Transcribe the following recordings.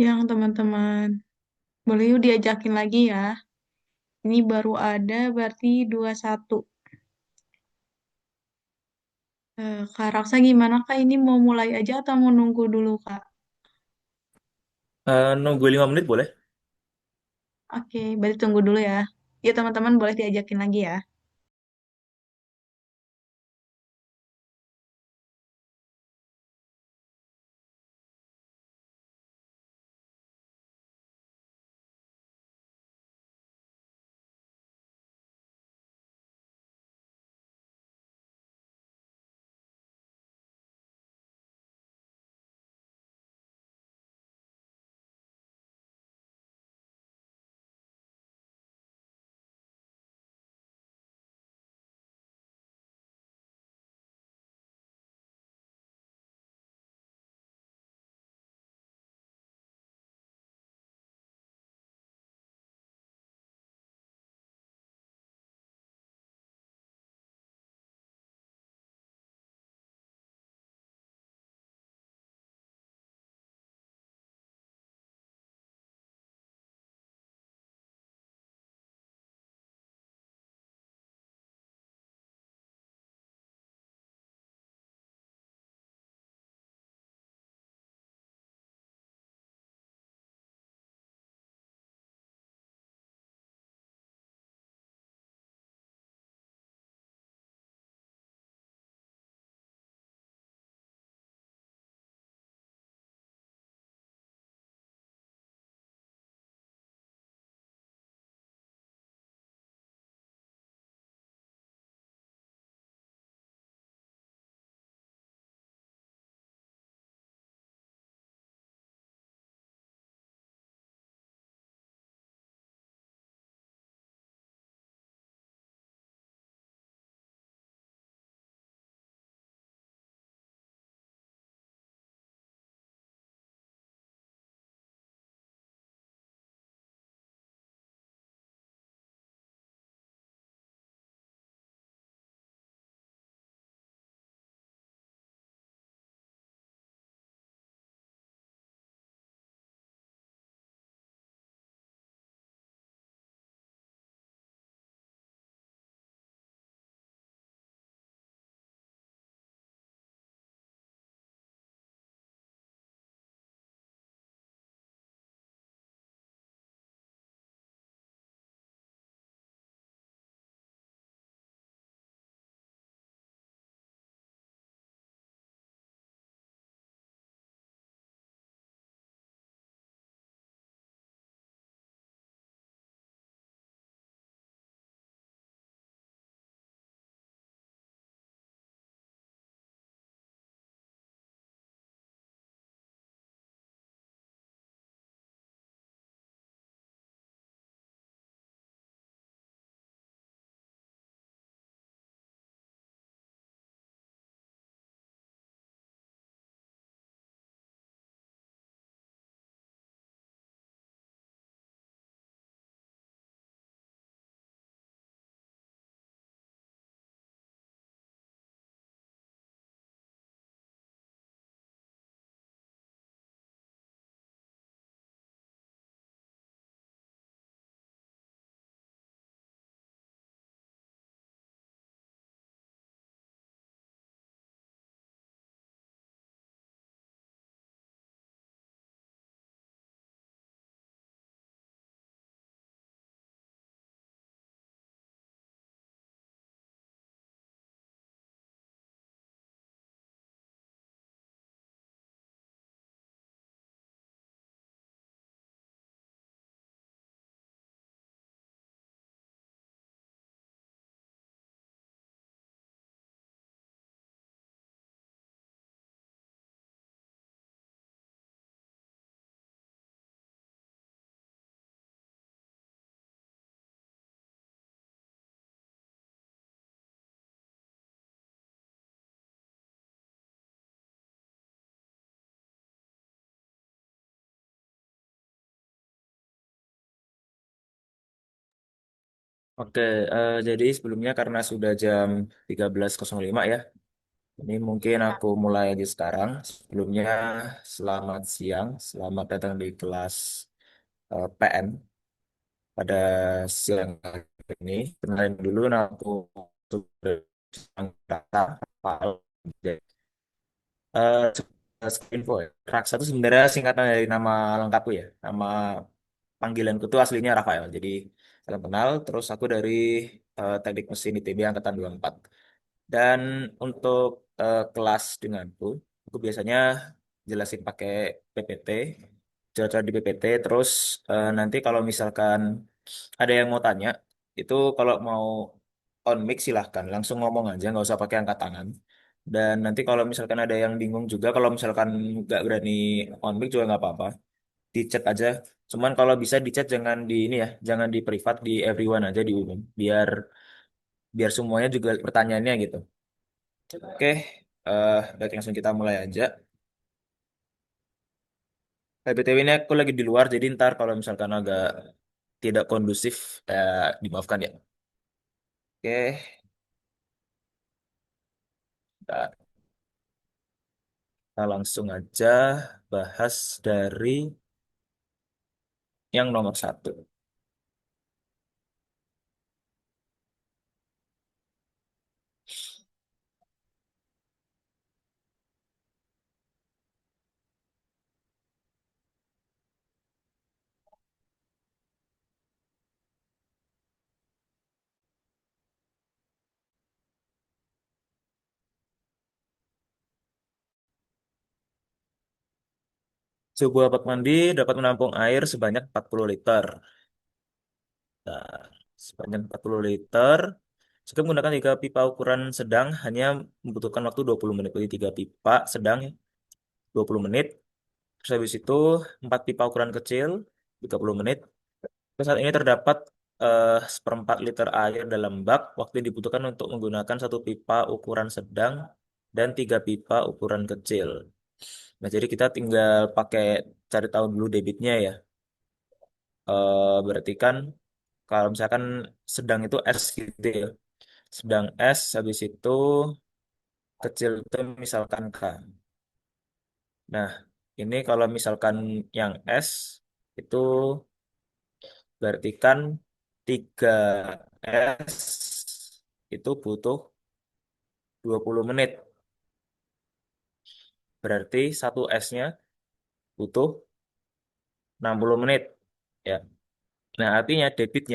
Yang teman-teman, boleh yuk diajakin lagi ya. Ini baru ada berarti 21. Kak Raksa gimana Kak? Ini mau mulai aja atau mau nunggu dulu Kak? Nunggu 5 menit boleh? Oke, berarti tunggu dulu ya. Ya teman-teman boleh diajakin lagi ya. Oke, jadi sebelumnya karena sudah jam 13.05 ya, Ini mungkin aku mulai aja sekarang. Sebelumnya, selamat siang, selamat datang di kelas PN pada siang hari ini. Kenalin dulu, nama aku Raksa. Sebagai info ya. Raksa itu sebenarnya singkatan dari nama lengkapku ya. Nama panggilanku itu aslinya Rafael. Jadi, salam kenal. Terus aku dari Teknik Mesin ITB Angkatan 24. Dan untuk kelas denganku, aku biasanya jelasin pakai PPT, cara di PPT. Terus nanti kalau misalkan ada yang mau tanya, itu kalau mau on mic silahkan langsung ngomong aja, nggak usah pakai angkat tangan. Dan nanti kalau misalkan ada yang bingung juga, kalau misalkan nggak berani on mic juga nggak apa-apa, di chat aja. Cuman kalau bisa di chat jangan di ini ya, jangan di privat, di everyone aja di umum, biar biar semuanya juga pertanyaannya gitu. Oke, baik langsung kita mulai aja. BTW ini aku lagi di luar, jadi ntar kalau misalkan agak tidak kondusif, dimaafkan ya. Oke, kita kita langsung aja bahas dari yang nomor satu. Sebuah bak mandi dapat menampung air sebanyak 40 liter. Nah, sebanyak 40 liter. Jika menggunakan 3 pipa ukuran sedang, hanya membutuhkan waktu 20 menit. Jadi 3 pipa sedang 20 menit. Terus habis itu 4 pipa ukuran kecil 30 menit. Terus saat ini terdapat seperempat liter air dalam bak. Waktu yang dibutuhkan untuk menggunakan 1 pipa ukuran sedang dan 3 pipa ukuran kecil. Nah, jadi kita tinggal pakai cari tahu dulu debitnya ya. Berarti kan kalau misalkan sedang itu S gitu ya. Sedang S habis itu kecil itu misalkan K. Nah, ini kalau misalkan yang S itu berarti kan 3 S itu butuh 20 menit. Berarti 1 S-nya butuh 60 menit. Ya. Nah, artinya debit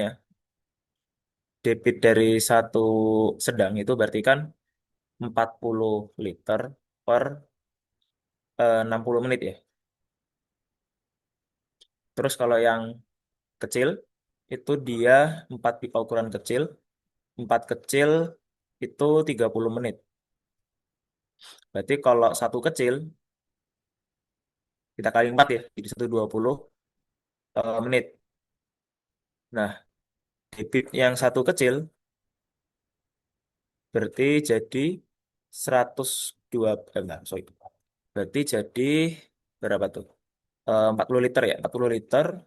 dari satu sedang itu berarti kan 40 liter per 60 menit ya. Terus kalau yang kecil itu dia 4 pipa ukuran kecil, 4 kecil itu 30 menit. Berarti kalau satu kecil kita kali 4 ya, jadi 120 menit. Nah, debit yang satu kecil berarti jadi 102, bentar, sorry. Berarti jadi berapa tuh? 40 liter ya, 40 liter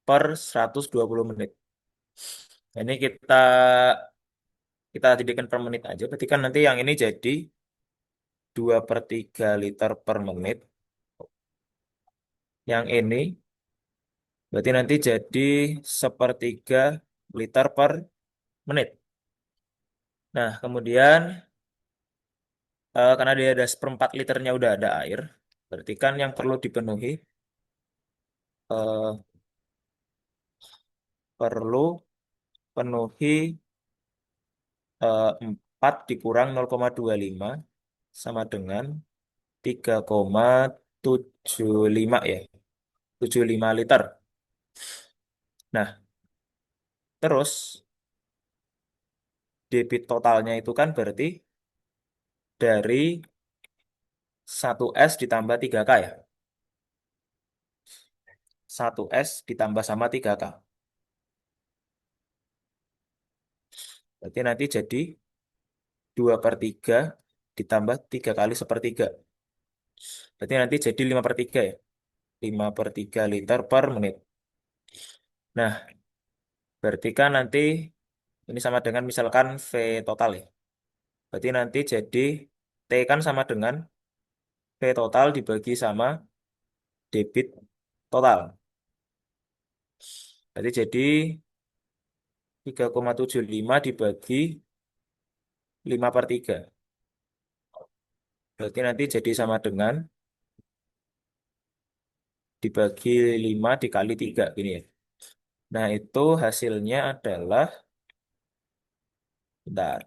per 120 menit. Nah, ini kita jadikan per menit aja. Berarti kan nanti yang ini jadi 2/3 liter per menit. Yang ini berarti nanti jadi 1/3 liter per menit. Nah, kemudian karena dia ada 1/4 liternya udah ada air, berarti kan yang perlu dipenuhi eh, perlu penuhi 4 dikurang 0,25 sama dengan 3,75 ya, 75 liter. Nah, terus debit totalnya itu kan berarti dari 1 S ditambah 3K ya. 1 S ditambah sama 3K. Berarti nanti jadi 2/3 ditambah 3 kali sepertiga. Berarti nanti jadi 5/3 ya. 5/3 liter per menit. Nah, berarti kan nanti ini sama dengan misalkan V total ya. Berarti nanti jadi T kan sama dengan P total dibagi sama debit total. Berarti jadi 3,75 dibagi 5/3. Berarti nanti jadi sama dengan dibagi 5 dikali 3 gini ya. Nah, itu hasilnya adalah, bentar.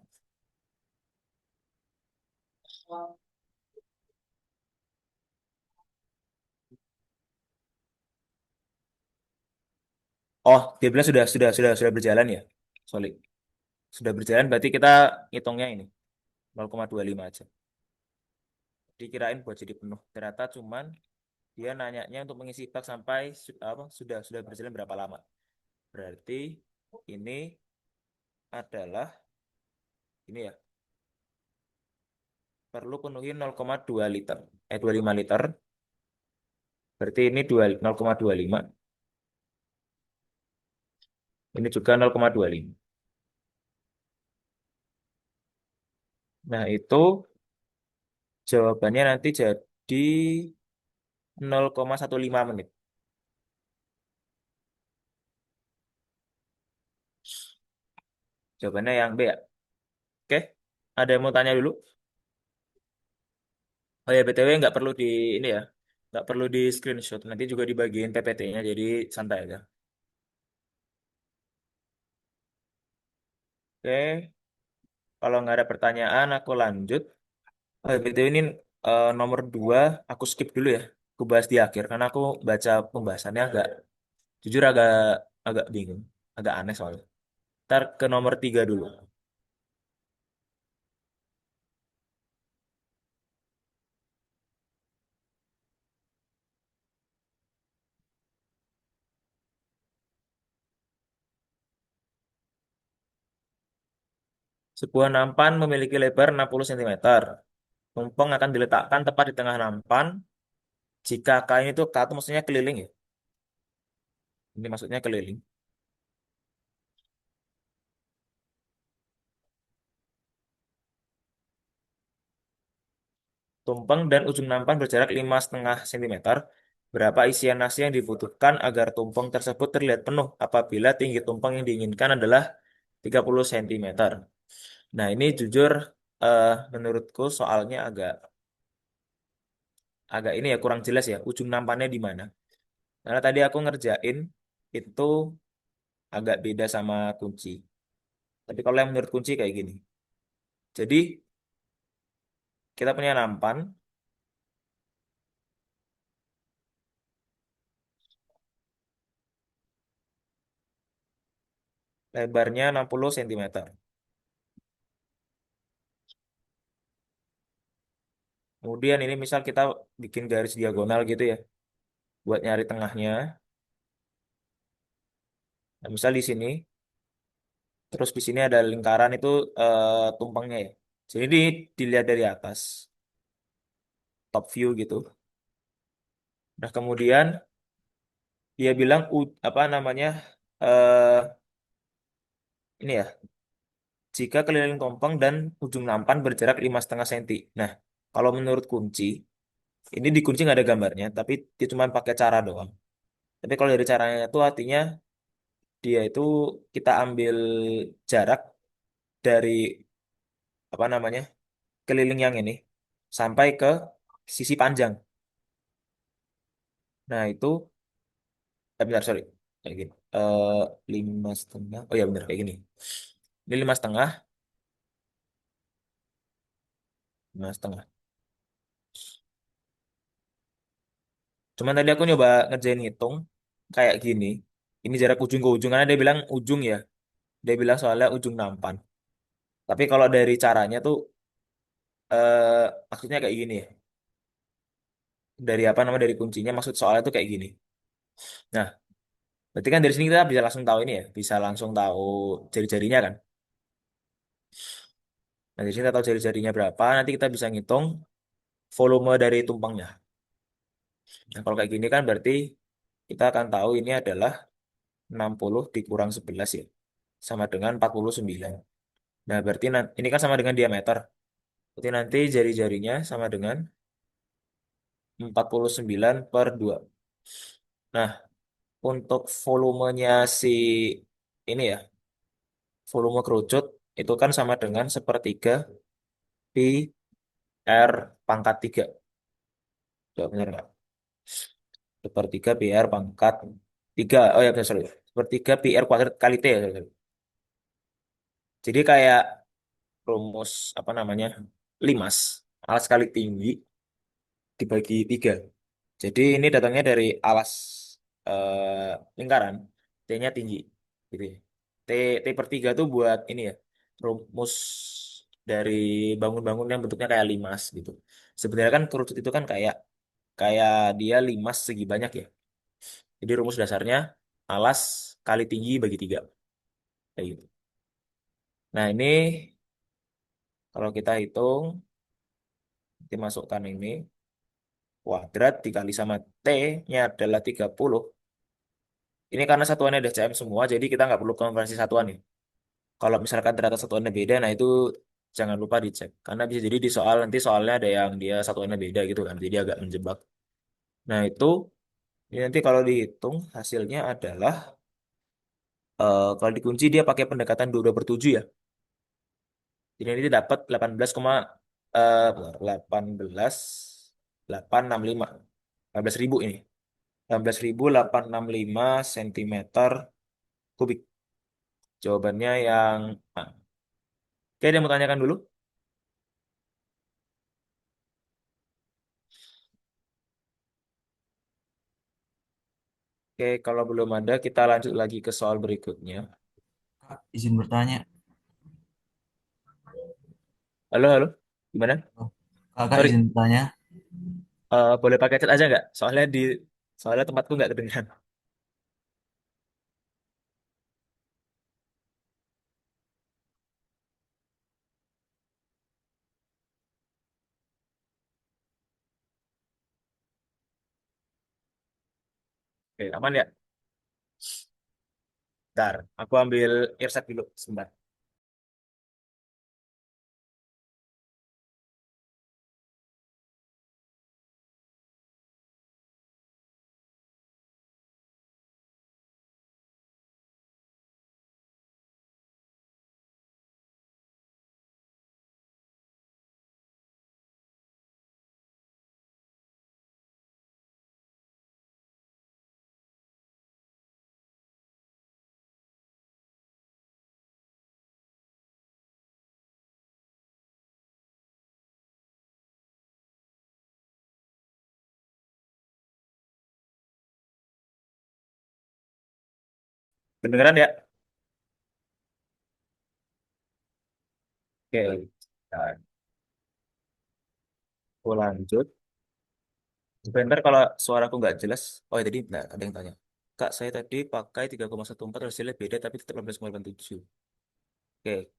Oh, dia bilang sudah berjalan ya. Sorry. Sudah berjalan berarti kita hitungnya ini 0,25 aja. Dikirain buat jadi penuh. Ternyata cuman dia nanyanya untuk mengisi bak sampai apa sudah berjalan berapa lama. Berarti ini adalah ini ya, perlu penuhi 0,2 liter. 25 liter. Berarti ini 0,25. Ini juga 0,25. Nah, itu jawabannya nanti jadi 0,15 menit. Jawabannya yang B ya. Oke. Ada yang mau tanya dulu? Oh ya, BTW nggak perlu di ini ya. Nggak perlu di screenshot. Nanti juga dibagiin PPT-nya. Jadi santai aja. Oke. Kalau nggak ada pertanyaan, aku lanjut. Oh ya, BTW ini nomor 2. Aku skip dulu ya. Aku bahas di akhir. Karena aku baca pembahasannya jujur agak bingung. Agak aneh soalnya. Ntar ke nomor 3 dulu. Sebuah nampan memiliki lebar 60 cm. Tumpeng akan diletakkan tepat di tengah nampan. Jika kain itu, K itu maksudnya keliling ya. Ini maksudnya keliling. Tumpeng dan ujung nampan berjarak 5,5 cm. Berapa isian nasi yang dibutuhkan agar tumpeng tersebut terlihat penuh apabila tinggi tumpeng yang diinginkan adalah 30 cm. Nah, ini jujur menurutku soalnya agak agak ini ya kurang jelas ya ujung nampannya di mana. Karena tadi aku ngerjain itu agak beda sama kunci. Tapi kalau yang menurut kunci kayak gini. Jadi kita punya nampan, lebarnya 60 cm. Kemudian ini misal kita bikin garis diagonal gitu ya, buat nyari tengahnya. Nah, misal di sini, terus di sini ada lingkaran itu tumpengnya ya. Jadi dilihat dari atas, top view gitu. Nah, kemudian dia bilang apa namanya? eh ini ya, jika keliling tumpeng dan ujung nampan berjarak 5,5 cm. Nah, kalau menurut kunci, ini di kunci nggak ada gambarnya, tapi dia cuma pakai cara doang. Tapi kalau dari caranya itu artinya dia itu kita ambil jarak dari apa namanya keliling yang ini sampai ke sisi panjang. Nah itu, bentar sorry, kayak gini. 5,5. Oh ya benar kayak gini. Ini 5,5, 5,5. Cuman tadi aku nyoba ngerjain ngitung kayak gini. Ini jarak ujung ke ujung karena dia bilang ujung ya. Dia bilang soalnya ujung nampan. Tapi kalau dari caranya tuh maksudnya kayak gini ya. Dari apa nama dari kuncinya maksud soalnya tuh kayak gini. Nah, berarti kan dari sini kita bisa langsung tahu ini ya, bisa langsung tahu jari-jarinya kan. Nah, dari sini kita tahu jari-jarinya berapa, nanti kita bisa ngitung volume dari tumpengnya. Nah, kalau kayak gini kan berarti kita akan tahu ini adalah 60 dikurang 11 ya, sama dengan 49. Nah, berarti ini kan sama dengan diameter. Berarti nanti jari-jarinya sama dengan 49 per 2. Nah, untuk volumenya si ini ya, volume kerucut itu kan sama dengan sepertiga pi R pangkat 3. Coba benar nggak? Sepertiga pi R pangkat 3. Oh ya, sorry. Sepertiga pi R kuadrat kali T ya. Sorry, sorry. Jadi kayak rumus apa namanya? Limas. Alas kali tinggi dibagi 3. Jadi ini datangnya dari alas lingkaran. T-nya tinggi. Gitu ya. T, T per 3 tuh buat ini ya. Rumus dari bangun-bangun yang bentuknya kayak limas gitu. Sebenarnya kan kerucut itu kan kayak kayak dia limas segi banyak ya. Jadi rumus dasarnya alas kali tinggi bagi 3. Kayak gitu. Nah ini kalau kita hitung, dimasukkan ini, kuadrat dikali sama T-nya adalah 30. Ini karena satuannya udah CM semua, jadi kita nggak perlu konversi satuan ya. Kalau misalkan ternyata satuannya beda, nah itu jangan lupa dicek. Karena bisa jadi di soal nanti soalnya ada yang dia satuannya beda gitu kan, jadi agak menjebak. Nah itu ini nanti kalau dihitung hasilnya adalah kalau dikunci dia pakai pendekatan 22/7 ya. Jadi ini dapat 18, 865, 18.000 ini. 18.865 sentimeter kubik. Jawabannya yang A. Oke, dia mau tanyakan dulu. Oke, kalau belum ada, kita lanjut lagi ke soal berikutnya. Kak, izin bertanya. Halo, halo. Gimana? Oh, Kakak Sorry, izin bertanya. boleh pakai chat aja nggak? Soalnya tempatku nggak kedengeran. Oke, aman ya? Bentar, aku ambil earset dulu sebentar. Kedengeran ya? Oke, nah, aku lanjut. Sebentar kalau suaraku nggak jelas. Oh, ya, tadi nggak ada yang tanya. Kak, saya tadi pakai 3,14 hasilnya beda tapi tetap 18,87. Oke,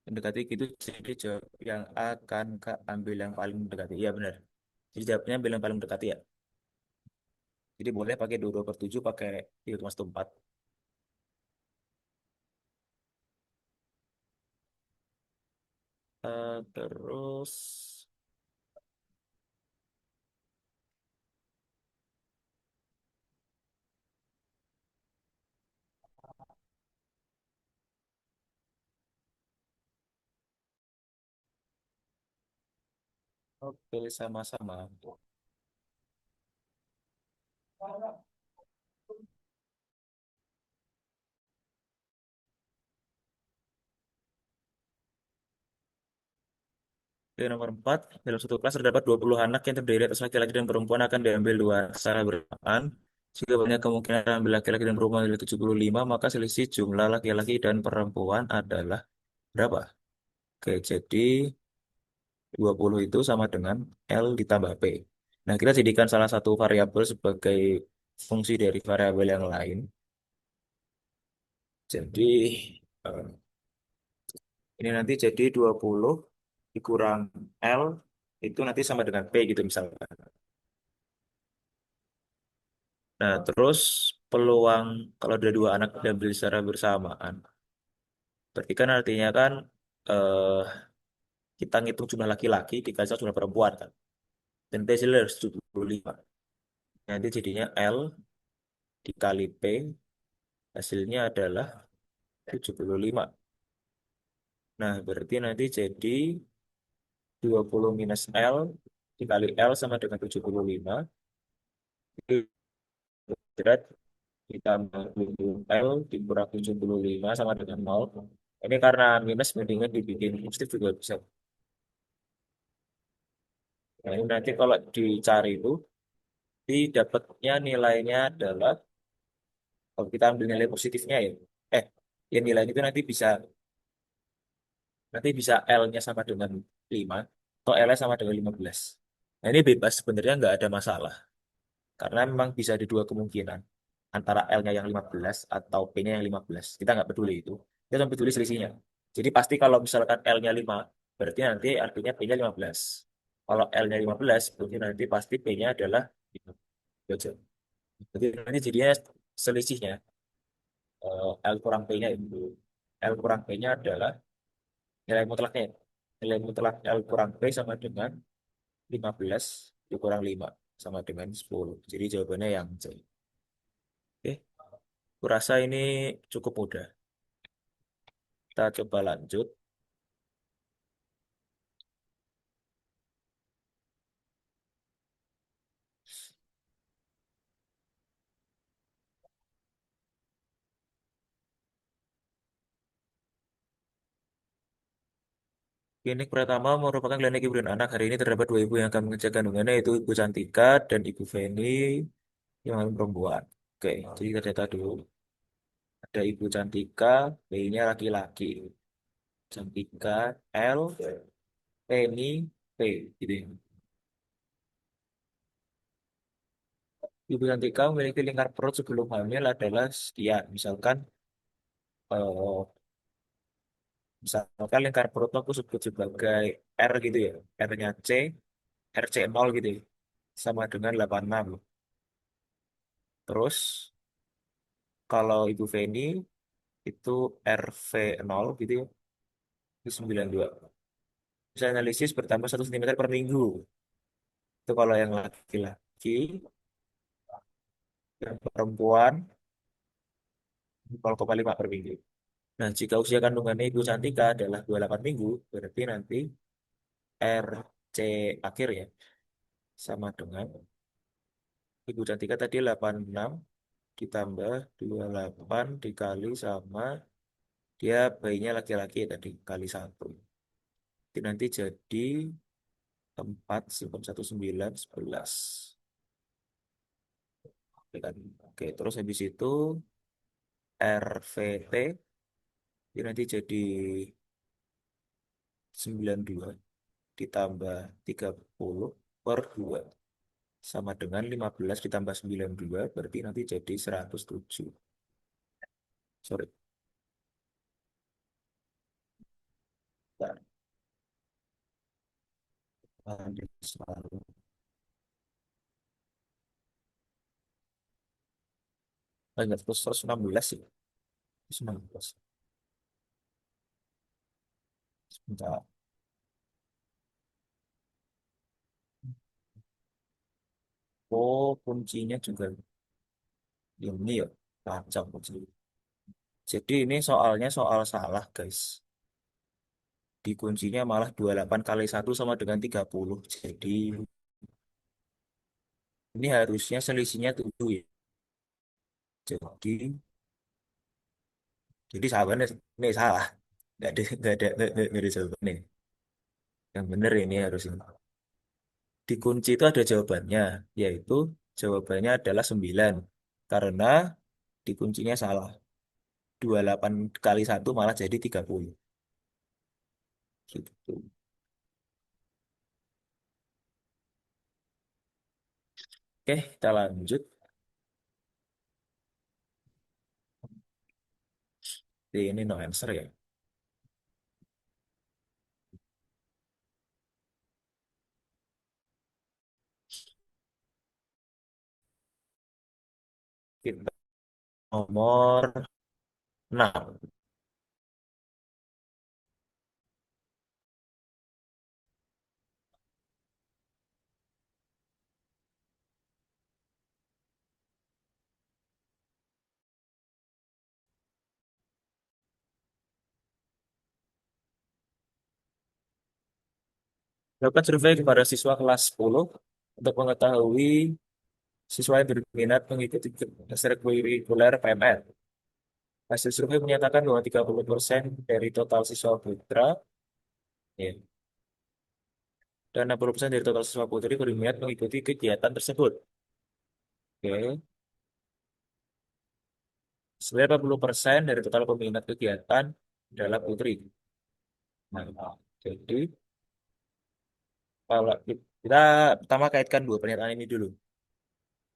mendekati gitu jadi jawab yang akan Kak ambil yang paling mendekati. Iya benar. Jadi jawabnya ambil yang paling mendekati ya. Jadi boleh pakai 22/7 pakai 3,14. Terus oke sama-sama. Oke, nomor 4, dalam satu kelas terdapat 20 anak yang terdiri atas laki-laki dan perempuan akan diambil dua secara bersamaan. Jika banyak kemungkinan ambil laki-laki dan perempuan dari 75, maka selisih jumlah laki-laki dan perempuan adalah berapa? Oke, jadi 20 itu sama dengan L ditambah P. Nah, kita jadikan salah satu variabel sebagai fungsi dari variabel yang lain. Jadi, eh, ini nanti jadi 20 dikurang L itu nanti sama dengan P gitu misalnya. Nah, terus peluang kalau ada dua anak diambil secara bersamaan. Berarti kan artinya kan eh kita ngitung jumlah laki-laki dikali sama jumlah perempuan kan. Dan T hasilnya harus 75. Nanti jadinya L dikali P hasilnya adalah 75. Nah, berarti nanti jadi 20 minus L dikali L sama dengan 75. Berat ditambah 20 L dikurang 75 sama dengan 0. Ini karena minus mendingan dibikin positif juga bisa. Nah, ini nanti kalau dicari itu, didapatnya nilainya adalah, kalau kita ambil nilai positifnya ya, eh, ya nilai itu nanti bisa L-nya sama dengan 5, atau L-nya sama dengan 15. Nah, ini bebas, sebenarnya nggak ada masalah. Karena memang bisa ada dua kemungkinan. Antara L-nya yang 15 atau P-nya yang 15. Kita nggak peduli itu. Kita cuma peduli selisihnya. Jadi pasti kalau misalkan L-nya 5, berarti nanti artinya P-nya 15. Kalau L-nya 15, berarti nanti pasti P-nya adalah 5. Gitu aja. Jadi nanti jadinya selisihnya, L kurang P-nya itu. L kurang P-nya adalah nilai mutlaknya. Nilai mutlak L kurang P sama dengan 15 dikurang 5 sama dengan 10. Jadi jawabannya yang C. Oke, kurasa ini cukup mudah. Kita coba lanjut. Klinik pertama merupakan klinik ibu dan anak. Hari ini terdapat dua ibu yang akan mengecek kandungannya, yaitu Ibu Cantika dan Ibu Feni yang hamil perempuan. Oke, jadi kita data dulu. Ada Ibu Cantika, B-nya laki-laki. Cantika, L, Feni, P. Gitu ya. Ibu Cantika memiliki lingkar perut sebelum hamil adalah sekian. Misalkan lingkar perut aku sebut sebagai R gitu ya. R-nya C, RC 0 gitu ya. Sama dengan 86. Terus kalau Ibu Feni itu RV 0 gitu ya. Itu 92. Bisa analisis bertambah 1 cm per minggu. Itu kalau yang laki-laki, yang perempuan 0,5 per minggu. Nah, jika usia kandungannya Ibu Cantika adalah 28 minggu, berarti nanti RC akhir ya, sama dengan Ibu Cantika tadi 86 ditambah 28 dikali sama dia bayinya laki-laki tadi kali 1. Jadi nanti jadi 4 simpan 19 11. Oke kan? Oke, terus habis itu RVT ini nanti jadi 92 ditambah 30 per 2 sama dengan 15 ditambah 92 berarti nanti jadi 107. Sorry. Bentar. Ada selalu. Enggak, terus 116 sih. 116. Sebentar. Oh, kuncinya juga ini ya. Kacau kunci. Jadi ini soalnya soal salah, guys. Di kuncinya malah 28 kali 1 sama dengan 30. Jadi ini harusnya selisihnya 7 ya. Jadi jadi sahabatnya ini salah. Nggak ada jawabannya. Yang benar ini harusnya. Di kunci itu ada jawabannya, yaitu jawabannya adalah 9. Karena di kuncinya salah. 28 kali 1 malah jadi 30. Gitu. Oke, kita lanjut. Ini no answer ya. Kita nomor 6. Lakukan survei kepada siswa kelas 10 untuk mengetahui siswa yang berminat mengikuti ekstrakurikuler PMR. Hasil survei menyatakan bahwa 30% dari total siswa putra ya, dan 60% dari total siswa putri berminat mengikuti kegiatan tersebut. Oke. Sebenarnya 80% dari total peminat kegiatan adalah putri. Nah, jadi kalau kita pertama kaitkan dua pernyataan ini dulu.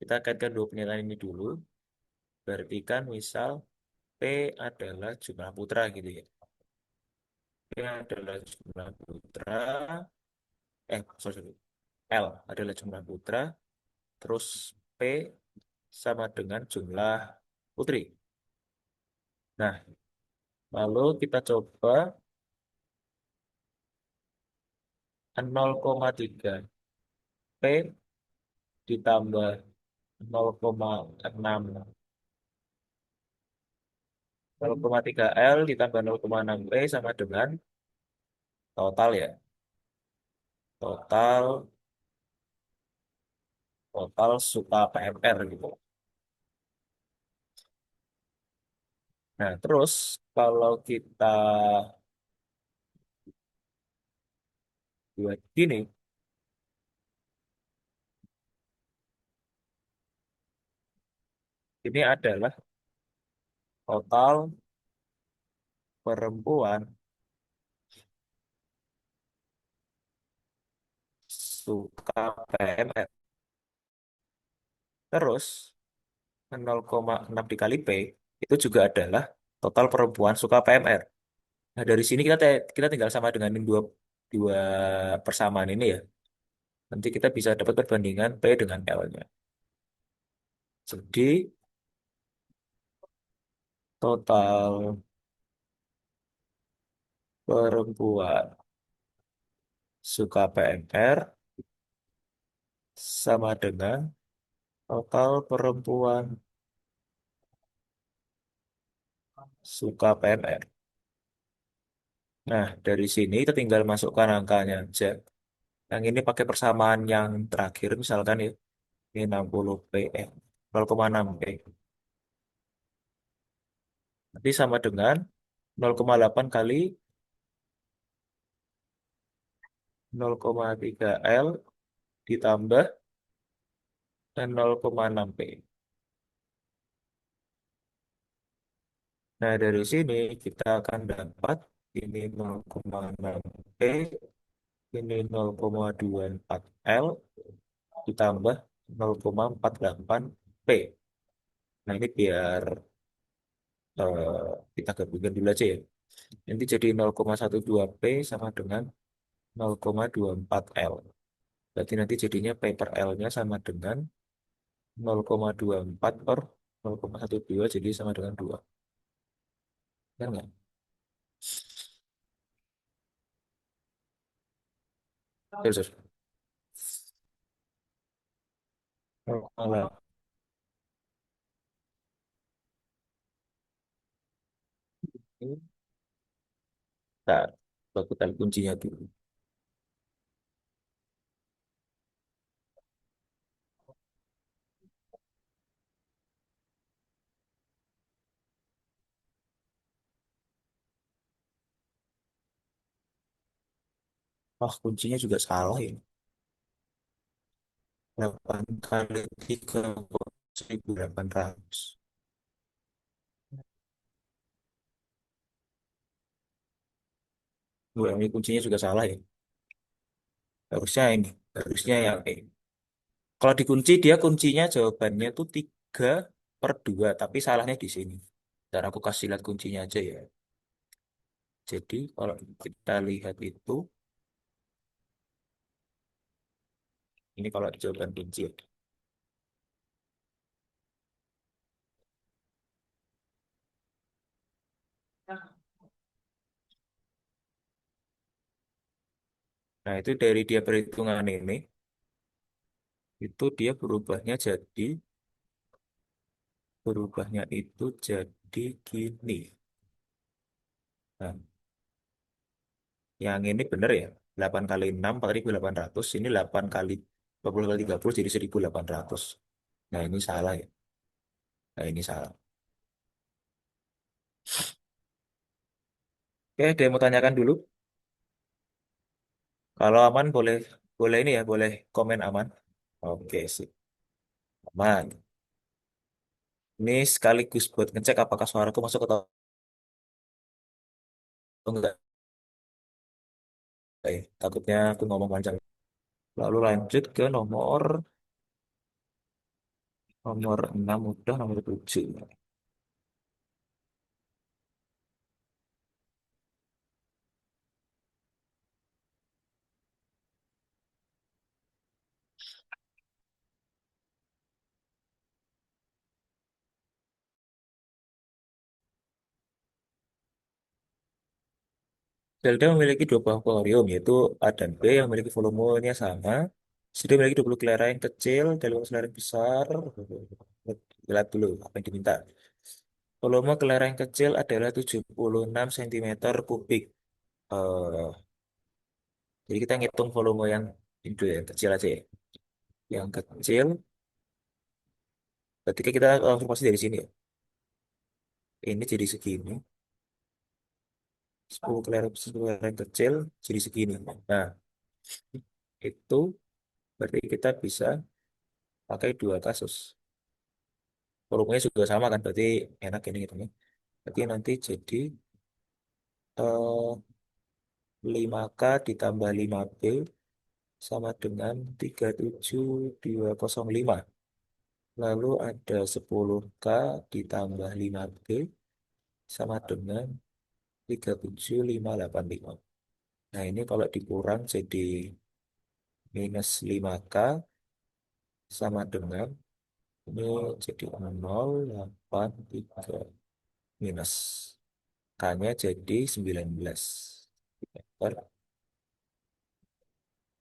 Kita kaitkan dua pernyataan ini dulu. Berarti kan misal P adalah jumlah putra gitu ya. P adalah jumlah putra, sorry. L adalah jumlah putra, terus P sama dengan jumlah putri. Nah, lalu kita coba 0,3 P ditambah 0,6 0,3 L ditambah 0,6 P sama dengan total ya. Total total suka PMR gitu. Nah, terus kalau kita buat gini, ini adalah total perempuan suka PMR. Terus 0,6 dikali P itu juga adalah total perempuan suka PMR. Nah, dari sini kita tinggal sama dengan dua dua persamaan ini ya. Nanti kita bisa dapat perbandingan P dengan L-nya. Jadi total perempuan suka PMR sama dengan total perempuan suka PMR. Nah, dari sini kita tinggal masukkan angkanya aja. Yang ini pakai persamaan yang terakhir, misalkan ya, ini 60 P, 0,6 P. Nanti sama dengan 0,8 kali 0,3 L ditambah dan 0,6 P. Nah, dari sini kita akan dapat ini 0,6 P, ini 0,24 L ditambah 0,48 P. Nah, ini biar kita gabungkan dulu aja ya. Nanti jadi 0,12 P sama dengan 0,24 L. Berarti nanti jadinya P per L-nya sama dengan 0,24 per 0,12 jadi sama dengan 2. Kan nggak? Terus, terus. 0,8. Nah, aku tarik kuncinya dulu. Wah, kuncinya juga salah ya. 8 kali 3 kok 1.800. Wah, ini kuncinya juga salah ya. Harusnya ini. Harusnya yang ini. Kalau dikunci, dia kuncinya jawabannya tuh 3/2. Tapi salahnya di sini. Dan aku kasih lihat kuncinya aja ya. Jadi kalau kita lihat itu, ini kalau jawaban kunci ya. Nah, itu dari dia perhitungan ini, itu dia berubahnya itu jadi gini. Nah, yang ini benar ya. 8 kali 6, 4.800. Ini 8 kali 20 kali 30 jadi 1.800. Nah, ini salah ya. Nah, ini salah. Oke, ada yang mau tanyakan dulu? Kalau aman boleh boleh ini ya, boleh komen aman. Oke, sip. Aman. Ini sekaligus buat ngecek apakah suaraku masuk atau enggak. Takutnya aku ngomong panjang. Lalu lanjut ke nomor 6 udah, nomor 7. Zelda memiliki dua buah akuarium, yaitu A dan B yang memiliki volumenya sama. Sudah memiliki 20 kelereng kecil dan 15 kelereng besar. Lihat dulu apa yang diminta. Volume kelereng kecil adalah 76 cm kubik. Eh, jadi kita ngitung volume yang itu ya, yang kecil aja ya. Yang kecil, ketika kita konfirmasi dari sini ya. Ini jadi segini. 10 kelereng kecil jadi segini. Nah, itu berarti kita bisa pakai dua kasus. Volumenya juga sama kan, berarti enak ini gitu nih. Berarti nanti jadi 5K ditambah 5B sama dengan 37205. Lalu ada 10K ditambah 5B sama dengan 37585. Nah, ini kalau dikurang jadi minus 5K sama dengan ini jadi 083 minus K-nya jadi 19. Per,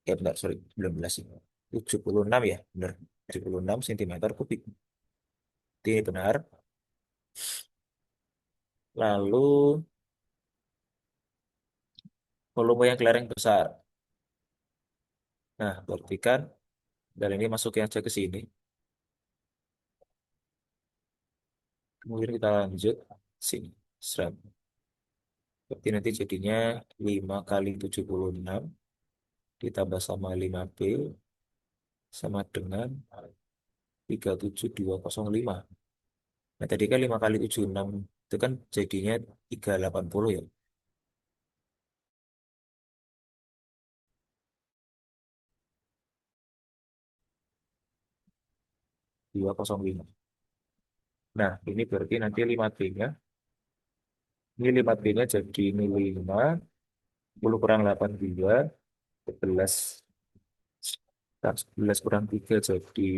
ya benar, sorry, 19 ini. 76 ya, benar. 76 cm kubik. Ini benar. Lalu volume yang kelereng besar. Nah, berarti kan dari ini masukin aja ke sini. Kemudian kita lanjut sini. Seram. Berarti nanti jadinya 5 kali 76 ditambah sama 5B sama dengan 37205. Nah, tadi kan 5 kali 76 itu kan jadinya 380 ya. 205. Nah, ini berarti nanti 5B-nya. Ini 5B-nya jadi ini 5. 10 kurang 8, 2. 11. Nah, 11 kurang 3 jadi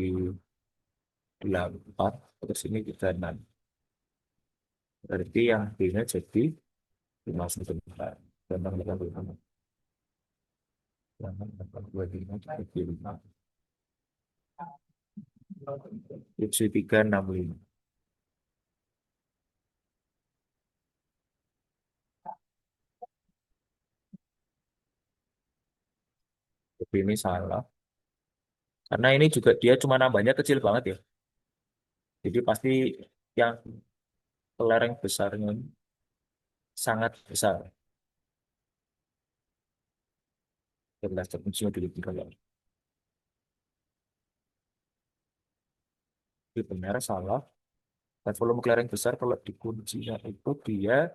8. Terus ini kita 6. Berarti yang B-nya jadi 5 cm. Gampang 85. 85 jadi 5. 7365. Tapi ini salah. Karena ini juga dia cuma nambahnya kecil banget ya. Jadi pasti yang kelereng besarnya ini sangat besar. Jelas terpencilnya dulu tiga kali. Itu benar, salah. Dan volume kelereng besar kalau dikuncinya itu dia,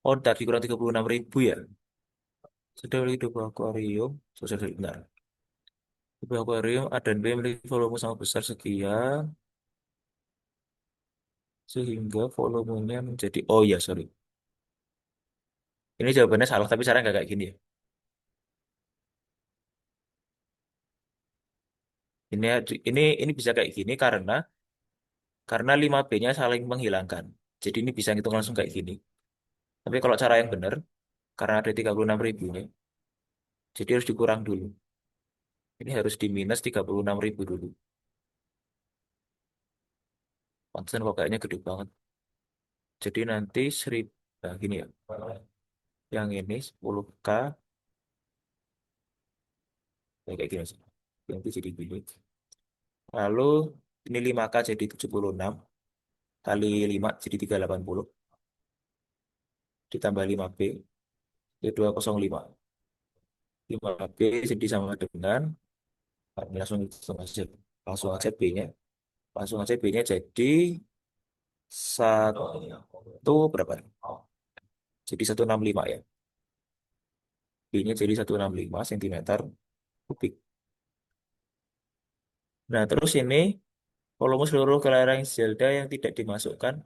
oh tadi kurang 36.000 ya. Sudah beli dua buah akuarium. Sudah benar. Dua buah akuarium A dan B memiliki volume sama besar sekian. Sehingga volumenya menjadi, oh ya sorry. Ini jawabannya salah, tapi caranya nggak kayak gini ya. Ini bisa kayak gini karena 5B-nya saling menghilangkan. Jadi ini bisa ngitung langsung kayak gini. Tapi kalau cara yang benar, karena ada 36.000 nih, jadi harus dikurang dulu. Ini harus di minus 36.000 dulu. Pantesan kok kayaknya gede banget. Jadi nanti 1000, nah gini ya. Yang ini 10K, ya kayak gini sih. Nanti jadi gini. Lalu ini 5K jadi 76, kali 5 jadi 380, ditambah 5B, jadi 205. 5B jadi sama dengan, ini langsung aja B-nya. Langsung aja B-nya jadi satu berapa? Jadi 165 ya. B-nya jadi 165 cm kubik. Nah, terus ini volume seluruh kelereng Zelda yang tidak dimasukkan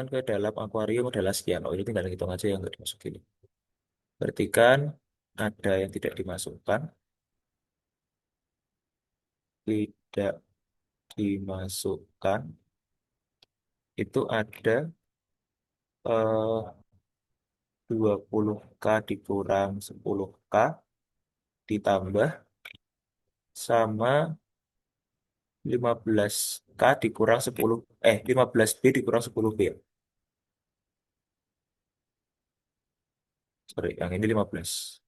ke dalam akuarium adalah sekian. Oh, ini tinggal hitung aja yang nggak dimasukin. Berarti kan ada yang tidak dimasukkan, tidak dimasukkan itu ada 20K dikurang 10K ditambah sama 15K dikurang 15B dikurang 10B. Sorry, yang ini 15.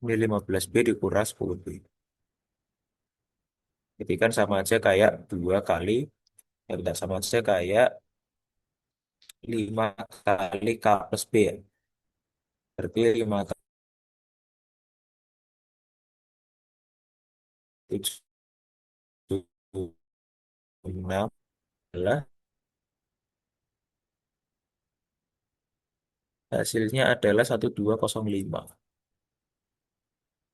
Ini 15B dikurang 10B. Jadi kan sama aja kayak 2 kali, ya bentar, sama aja kayak 5 kali K plus B ya. Berarti 5 kali 7, 6 adalah hasilnya adalah 1205.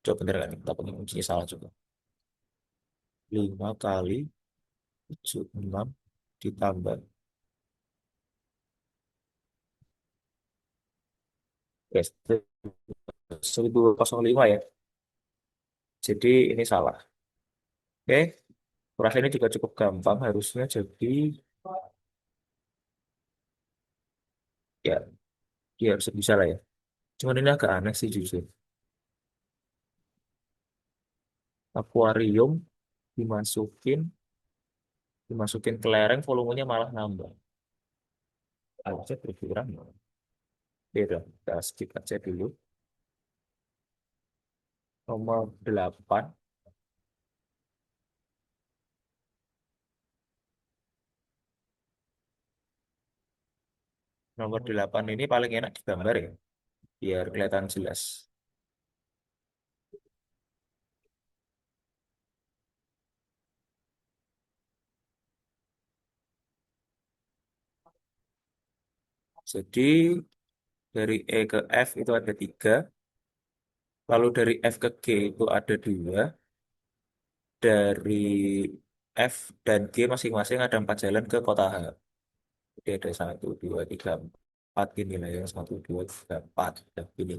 Coba bener kan? Takutnya kuncinya salah juga. 5 kali 6 ditambah. Yes, 1205 ya. Jadi ini salah. Oke, kurasa ini juga cukup gampang. Harusnya jadi, ya, ya harus bisa lah ya. Cuman ini agak aneh sih jujur. Akuarium dimasukin, dimasukin ke lereng, volumenya malah nambah. Harusnya berkurang ya. Beda, kita skip aja dulu. Nomor 8. Nomor 8 ini paling enak digambar ya, biar kelihatan jelas. Jadi dari E ke F itu ada 3, lalu dari F ke G itu ada 2, dari F dan G masing-masing ada 4 jalan ke kota H. Jadi ada 1, 2, 3, 4 gini lah ya, 1, 2, 3, 4 ya, gini.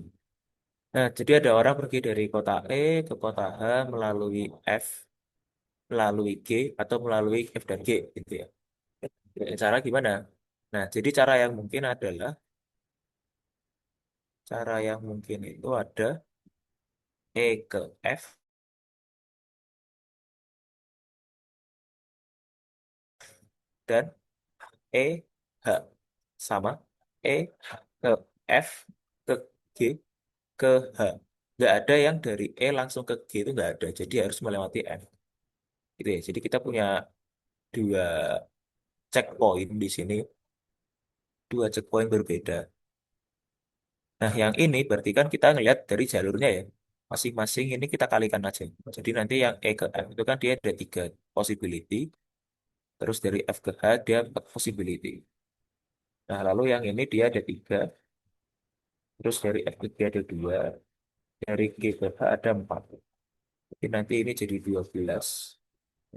Nah, jadi ada orang pergi dari kota E ke kota H melalui F, melalui G, atau melalui F dan G gitu ya. Cara gimana? Nah, jadi cara yang mungkin itu ada E ke F dan E H sama E ke F ke G ke H. Nggak ada yang dari E langsung ke G, itu nggak ada. Jadi harus melewati F. Gitu ya. Jadi kita punya dua checkpoint di sini, dua checkpoint berbeda. Nah, yang ini berarti kan kita ngelihat dari jalurnya ya. Masing-masing ini kita kalikan aja. Jadi nanti yang E ke F itu kan dia ada 3 possibility. Terus dari F ke H dia 4 possibility. Nah, lalu yang ini dia ada 3. Terus dari F ke G ada 2. Dari G ke H ada 4. Jadi nanti ini jadi 12.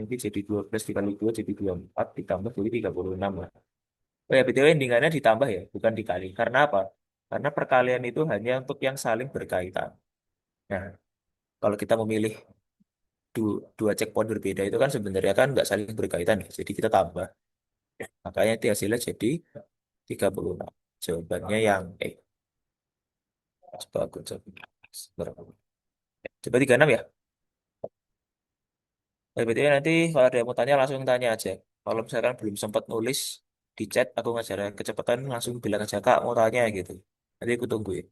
Ini jadi 12 dikali 2 jadi 24. Ditambah jadi 36 lah. Oh ya, BTW endingannya ditambah ya, bukan dikali. Karena apa? Karena perkalian itu hanya untuk yang saling berkaitan. Nah, kalau kita memilih dua checkpoint berbeda itu kan sebenarnya kan nggak saling berkaitan ya. Jadi kita tambah. Makanya itu hasilnya jadi 36. Jawabannya yang E. Coba aku coba. Berapa? Coba 36 ya? Berarti nanti kalau ada yang mau tanya langsung tanya aja. Kalau misalkan belum sempat nulis di chat, aku ngajar kecepatan langsung bilang aja kak mau tanya gitu. Nanti aku tungguin.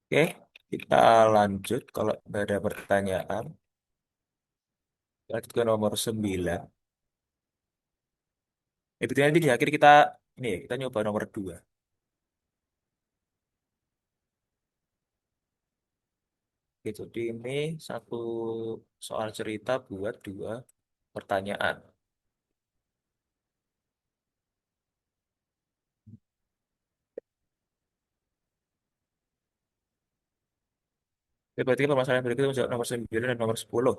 Oke, kita lanjut. Kalau nggak ada pertanyaan, lanjut ke nomor 9. Berarti nanti di akhir kita ini ya, kita nyoba nomor 2. Oke, jadi ini satu soal cerita buat 2 pertanyaan. Oke, berarti permasalahan berikutnya menjawab nomor 9 dan nomor 10.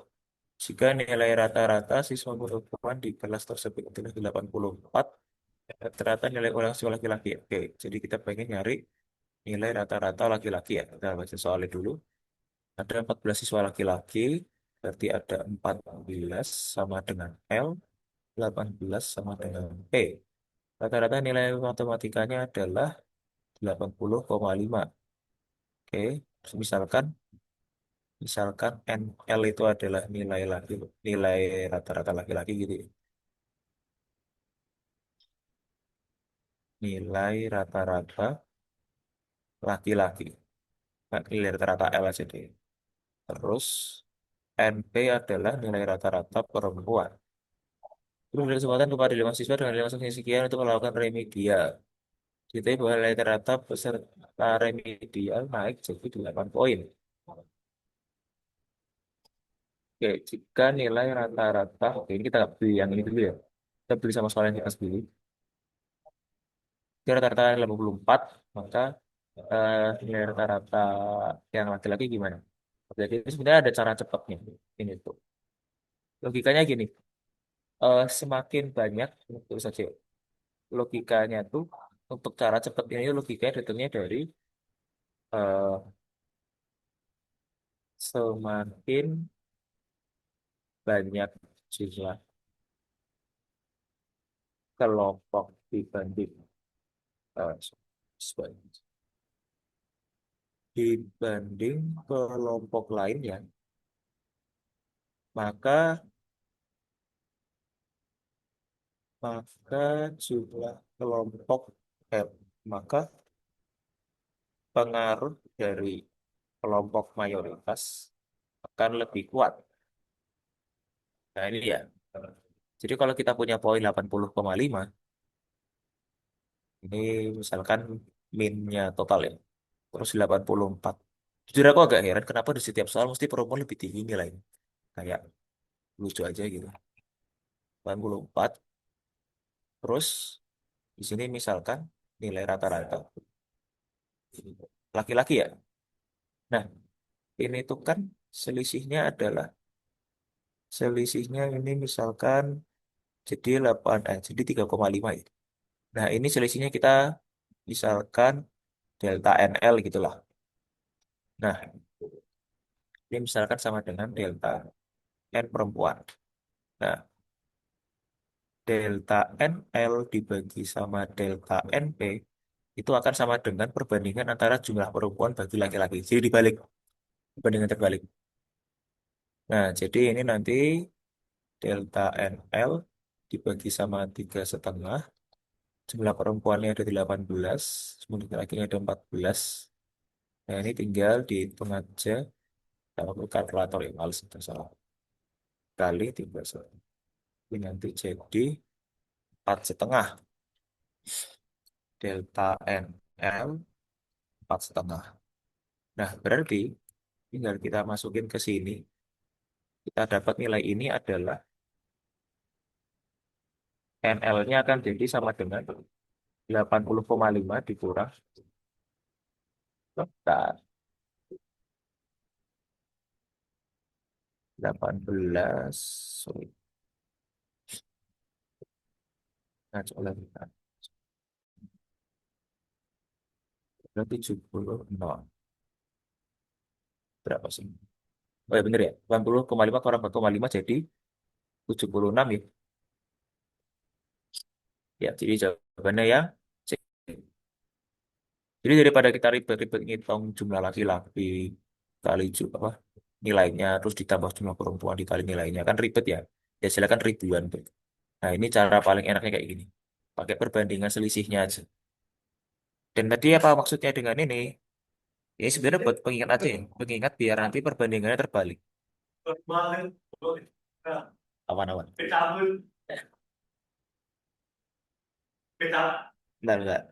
Jika nilai rata-rata siswa perempuan di kelas tersebut adalah 84, rata-rata nilai ulang siswa laki-laki. Oke, jadi kita pengen nyari nilai rata-rata laki-laki ya. Kita baca soalnya dulu. Ada 14 siswa laki-laki, berarti ada 14 sama dengan L, 18 sama dengan P. Rata-rata nilai matematikanya adalah 80,5. Oke, terus misalkan NL itu adalah nilai laki, nilai rata-rata laki-laki gitu ya. Nilai rata-rata laki-laki. Nah, nilai rata-rata L aja deh. Terus NP adalah nilai rata-rata perempuan. Terus ada kesempatan kepada 5 siswa dengan 5 sekian untuk melakukan remedial. Kita bahwa nilai rata peserta remedial naik jadi 8 poin. Oke, jika nilai rata-rata, oke ini kita beli yang ini dulu ya. Kita beli sama soal yang kita beli. Jika rata-rata 84, maka nilai rata-rata yang laki-laki gimana? Jadi sebenarnya ada cara cepatnya. Ini tuh. Logikanya gini, semakin banyak, terus saja logikanya tuh untuk cara cepat ini logikanya datangnya dari eh, semakin banyak jumlah kelompok eh, dibanding kelompok lainnya, maka maka jumlah kelompok eh, maka pengaruh dari kelompok mayoritas akan lebih kuat. Nah ini ya. Jadi kalau kita punya poin 80,5, ini misalkan minnya total ya, terus 84. Jujur aku agak heran kenapa di setiap soal mesti perempuan lebih tinggi nilainya. Kayak lucu aja gitu. 84, terus di sini misalkan nilai rata-rata laki-laki ya. Nah, ini tuh kan selisihnya adalah selisihnya ini misalkan jadi 8 jadi 3,5 ya. Nah, ini selisihnya kita misalkan delta NL gitulah. Nah, ini misalkan sama dengan delta N perempuan. Nah, delta NL dibagi sama delta NP itu akan sama dengan perbandingan antara jumlah perempuan bagi laki-laki. Jadi dibalik, perbandingan terbalik. Nah, jadi ini nanti delta NL dibagi sama 3,5. Jumlah perempuannya ada 18, jumlah laki-lakinya ada 14. Nah, ini tinggal dihitung aja. Kalau pakai kalkulator ya, males itu salah. Kali 3,1. Ini nanti jadi 4,5. Delta NL 4,5. Nah, berarti tinggal kita masukin ke sini. Kita dapat nilai ini adalah NL-nya akan jadi sama dengan 80,5 dikurang. Bentar, 18. Sorry. Nah, coba kita. Berarti 70. No. Berapa sih? Oh ya bener ya. 80,5 kurang 4,5 jadi 76 ya. Ya, jadi jawabannya yang C. Jadi daripada kita ribet-ribet ngitung jumlah laki-laki kali apa nilainya, terus ditambah jumlah perempuan dikali nilainya kan ribet ya. Ya silakan ribuan tuh. Nah ini cara paling enaknya kayak gini. Pakai perbandingan selisihnya aja. Dan tadi apa maksudnya dengan ini? Ini sebenarnya buat pengingat aja ya. Pengingat biar nanti perbandingannya terbalik. Awan-awan. Bentar, bentar.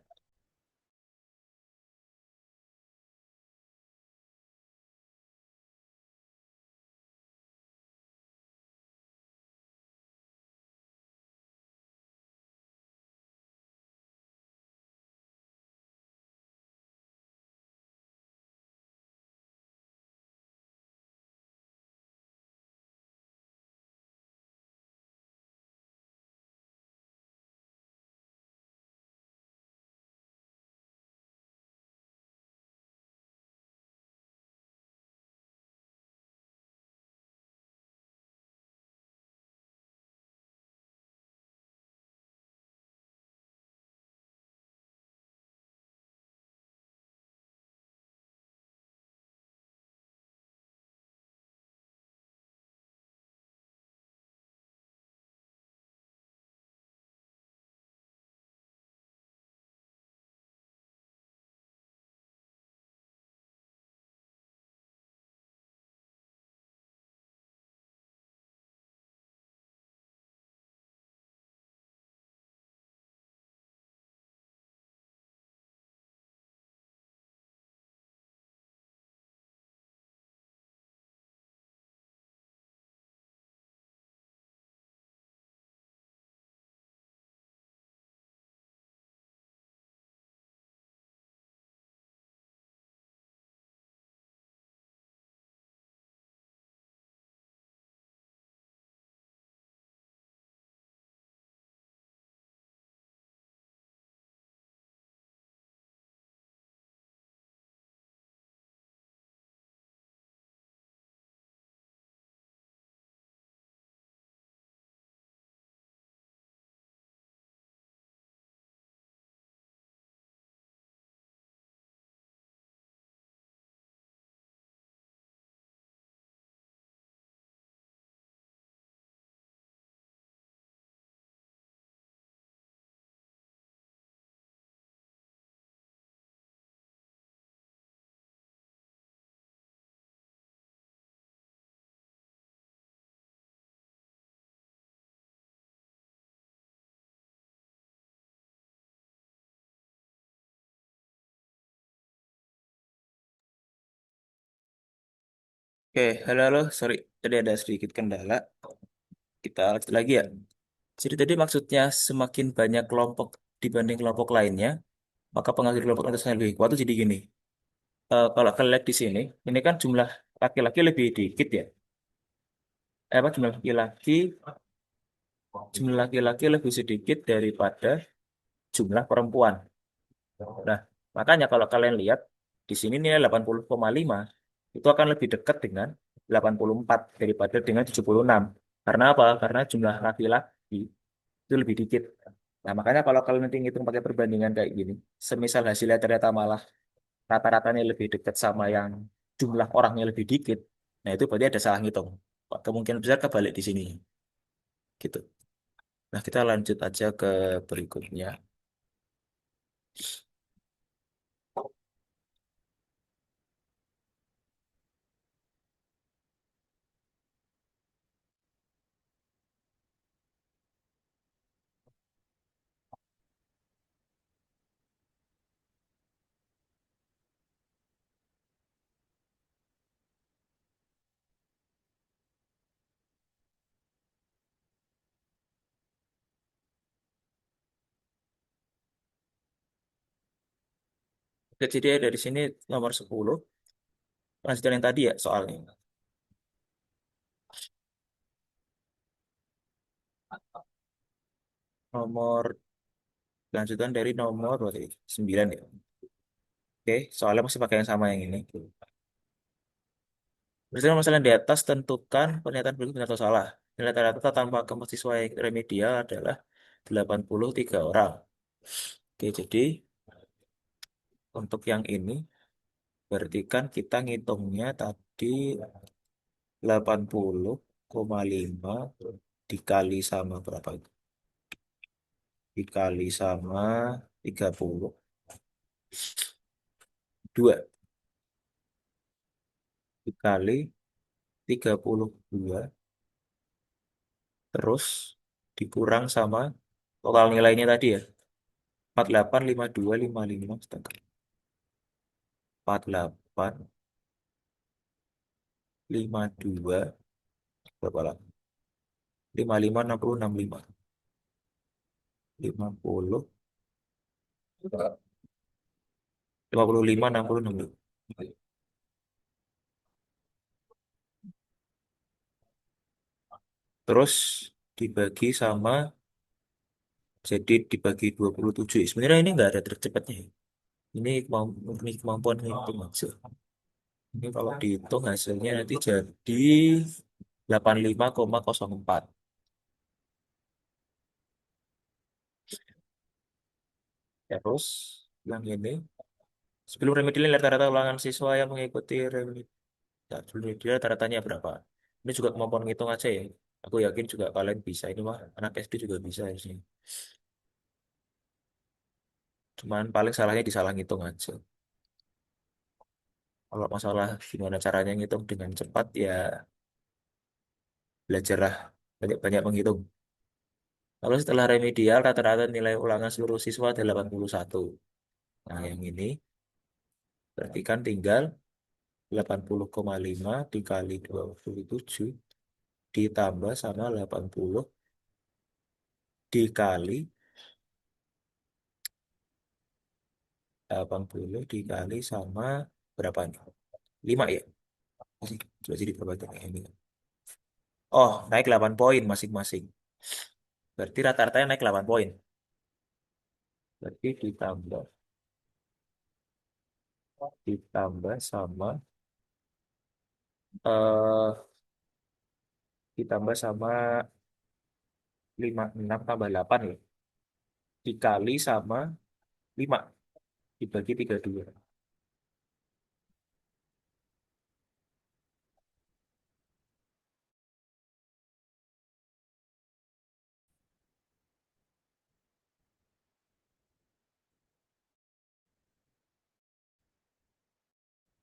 Oke, halo, halo. Sorry, tadi ada sedikit kendala. Kita lanjut lagi ya. Jadi tadi maksudnya semakin banyak kelompok dibanding kelompok lainnya, maka pengaruh kelompok atasnya lebih kuat. Itu jadi gini. Kalau kalian lihat di sini, ini kan jumlah laki-laki lebih dikit ya. Apa jumlah laki-laki lebih sedikit daripada jumlah perempuan. Nah, makanya kalau kalian lihat di sini nilai 80,5 itu akan lebih dekat dengan 84 daripada dengan 76. Karena apa? Karena jumlah laki-laki itu lebih dikit. Nah, makanya kalau kalian nanti ngitung pakai perbandingan kayak gini, semisal hasilnya ternyata malah rata-ratanya lebih dekat sama yang jumlah orangnya lebih dikit, nah itu berarti ada salah ngitung. Kemungkinan besar kebalik di sini, gitu. Nah, kita lanjut aja ke berikutnya. Oke, jadi dari sini nomor 10, lanjutan yang tadi ya soalnya. Nomor lanjutan dari nomor berarti 9 ya. Oke, soalnya masih pakai yang sama yang ini. Misalnya masalah di atas tentukan pernyataan berikut benar atau salah. Nilai rata-rata tanpa mahasiswa yang remedial adalah 83 orang. Oke, jadi untuk yang ini berarti kan kita ngitungnya tadi 80,5 dikali sama berapa itu? Dikali sama 32 dikali 32 terus dikurang sama total nilainya tadi ya 48, 52, 55 setengah 48, 52 berapa lah 55, 60, 65 50, 55, 60, 65 terus dibagi sama jadi dibagi 27. Sebenarnya ini nggak ada tercepatnya ya. Ini murni kemampuan hitung aja. Ini kalau dihitung hasilnya nanti jadi 85,04. Terus yang ini sebelum remedial rata-rata ulangan siswa yang mengikuti remedial. Ya, sebelum remedial rata-ratanya berapa? Ini juga kemampuan ngitung aja ya. Aku yakin juga kalian bisa. Ini mah anak SD juga bisa harusnya. Cuman paling salahnya di salah ngitung aja. Kalau masalah gimana caranya ngitung dengan cepat ya belajarlah banyak-banyak menghitung. Lalu setelah remedial rata-rata nilai ulangan seluruh siswa ada 81. Nah, yang ini berarti kan tinggal 80,5 dikali 27 ditambah sama 80 dikali 80 dikali sama berapa nih? 5 ya? Coba jadi berapa ini? Oh, naik 8 poin masing-masing. Berarti rata-ratanya naik 8 poin. Berarti ditambah sama eh ditambah sama 56 tambah 8 ya. Dikali sama 5 dibagi 32.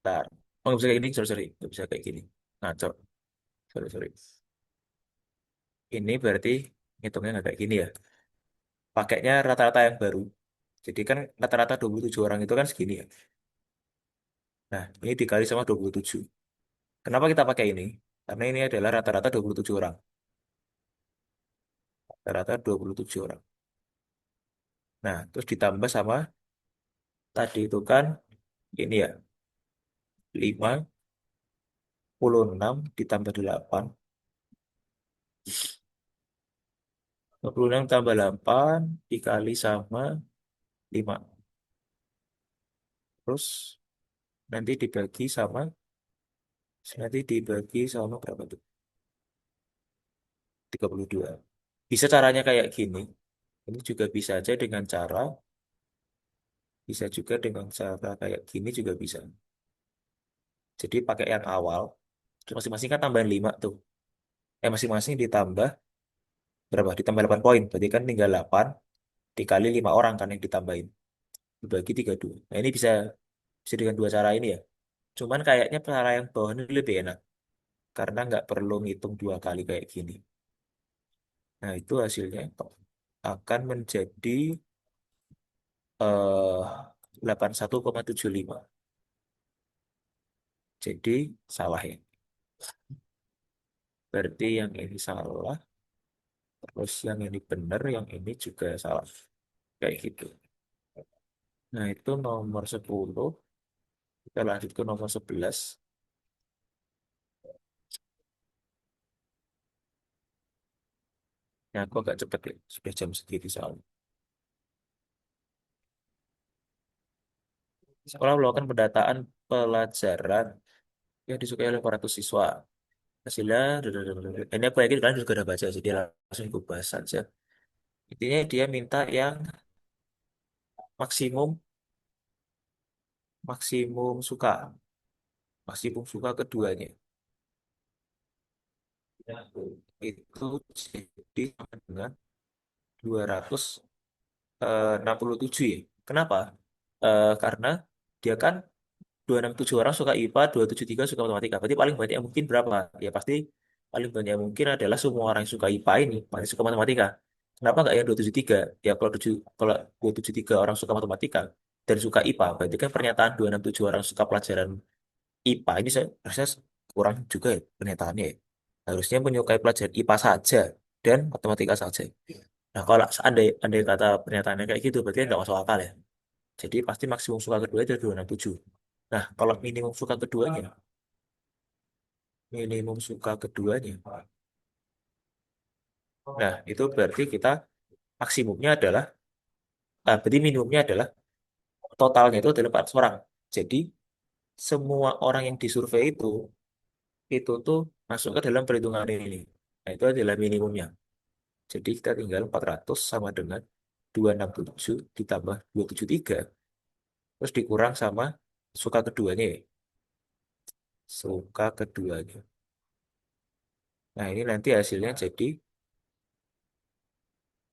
Bentar. Oh, nggak bisa kayak gini, sorry, sorry. Nggak bisa kayak gini. Ngaco, sorry, sorry. Ini berarti hitungnya nggak kayak gini ya. Pakainya rata-rata yang baru. Jadi kan rata-rata 27 orang itu kan segini ya. Nah, ini dikali sama 27. Kenapa kita pakai ini? Karena ini adalah rata-rata 27 orang. Rata-rata 27 orang. Nah, terus ditambah sama tadi itu kan ini ya, 56 ditambah 8. 56 tambah 8 dikali sama 5. Terus nanti dibagi sama berapa tuh? 32. Bisa caranya kayak gini. Ini juga bisa aja dengan cara, bisa juga dengan cara kayak gini juga bisa. Jadi pakai yang awal, terus masing-masing kan tambahan 5 tuh. Masing-masing ditambah berapa? Ditambah 8 poin. Berarti kan tinggal 8 dikali 5 orang kan yang ditambahin. Dibagi 32. Nah ini bisa dengan dua cara ini ya. Cuman kayaknya cara yang bawah ini lebih enak. Karena nggak perlu ngitung dua kali kayak gini. Nah itu hasilnya akan menjadi 81,75. Jadi salah ya. Berarti yang ini salah. Terus yang ini benar, yang ini juga salah. Kayak gitu. Nah itu nomor 10. Kita lanjut ke nomor 11. Ya aku agak cepet ya. Sudah jam segini soalnya. Sekolah melakukan pendataan pelajaran yang disukai oleh 400 siswa. Hasilnya, ini aku yakin kalian juga udah baca, jadi langsung gue bahas saja. Intinya dia minta yang maksimum maksimum suka. Maksimum suka keduanya. Itu jadi sama dengan 267 ya. Kenapa? Karena dia kan 267 orang suka IPA, 273 suka matematika. Berarti paling banyak mungkin berapa? Ya pasti paling banyak mungkin adalah semua orang yang suka IPA ini pasti suka matematika. Kenapa nggak ya 273? Ya kalau 273 orang suka matematika dan suka IPA, berarti kan pernyataan 267 orang suka pelajaran IPA ini saya rasa kurang juga ya pernyataannya ya. Harusnya menyukai pelajaran IPA saja dan matematika saja. Nah, kalau andai kata pernyataannya kayak gitu, berarti nggak masuk akal ya. Jadi pasti maksimum suka kedua itu 267. Nah, kalau minimum suka keduanya, minimum suka keduanya. Nah, itu berarti kita maksimumnya adalah, berarti minimumnya adalah totalnya itu adalah 400 orang. Jadi semua orang yang disurvei itu tuh masuk ke dalam perhitungan ini. Nah, itu adalah minimumnya. Jadi kita tinggal 400 sama dengan 267 ditambah 273 terus dikurang sama suka keduanya ya. Suka keduanya. Nah, ini nanti hasilnya jadi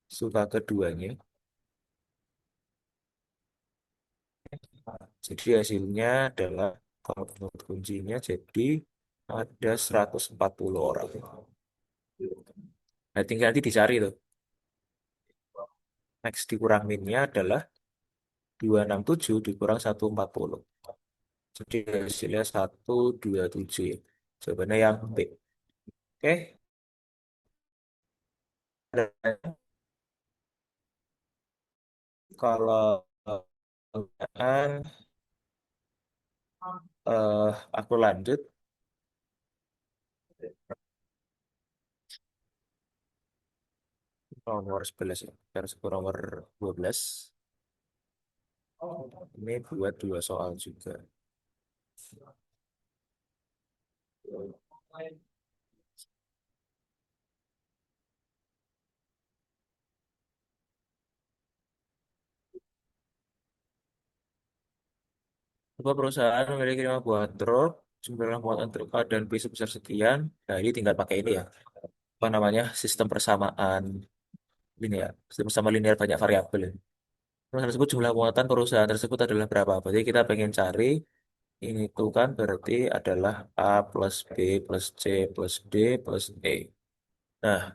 suka keduanya. Jadi hasilnya adalah kalau menurut kuncinya jadi ada 140 orang. Nah, tinggal nanti dicari tuh. Next dikurang minnya adalah 267 dikurang 140. Jadi hasilnya 127 ya. Jawabannya yang B. Oke. Dan kalau pertanyaan, eh, aku lanjut nomor 11 ya. Versi nomor 12. Ini buat dua soal juga. Sebuah perusahaan memiliki 5 buah truk, jumlah muatan truk A dan B sebesar sekian. Nah, ini tinggal pakai ini ya. Apa namanya? Sistem persamaan linear. Sistem persamaan linear banyak variabel ya. Perusahaan tersebut jumlah muatan perusahaan tersebut adalah berapa? Berarti kita pengen cari ini tuh kan berarti adalah A plus B plus C plus D plus E. Nah,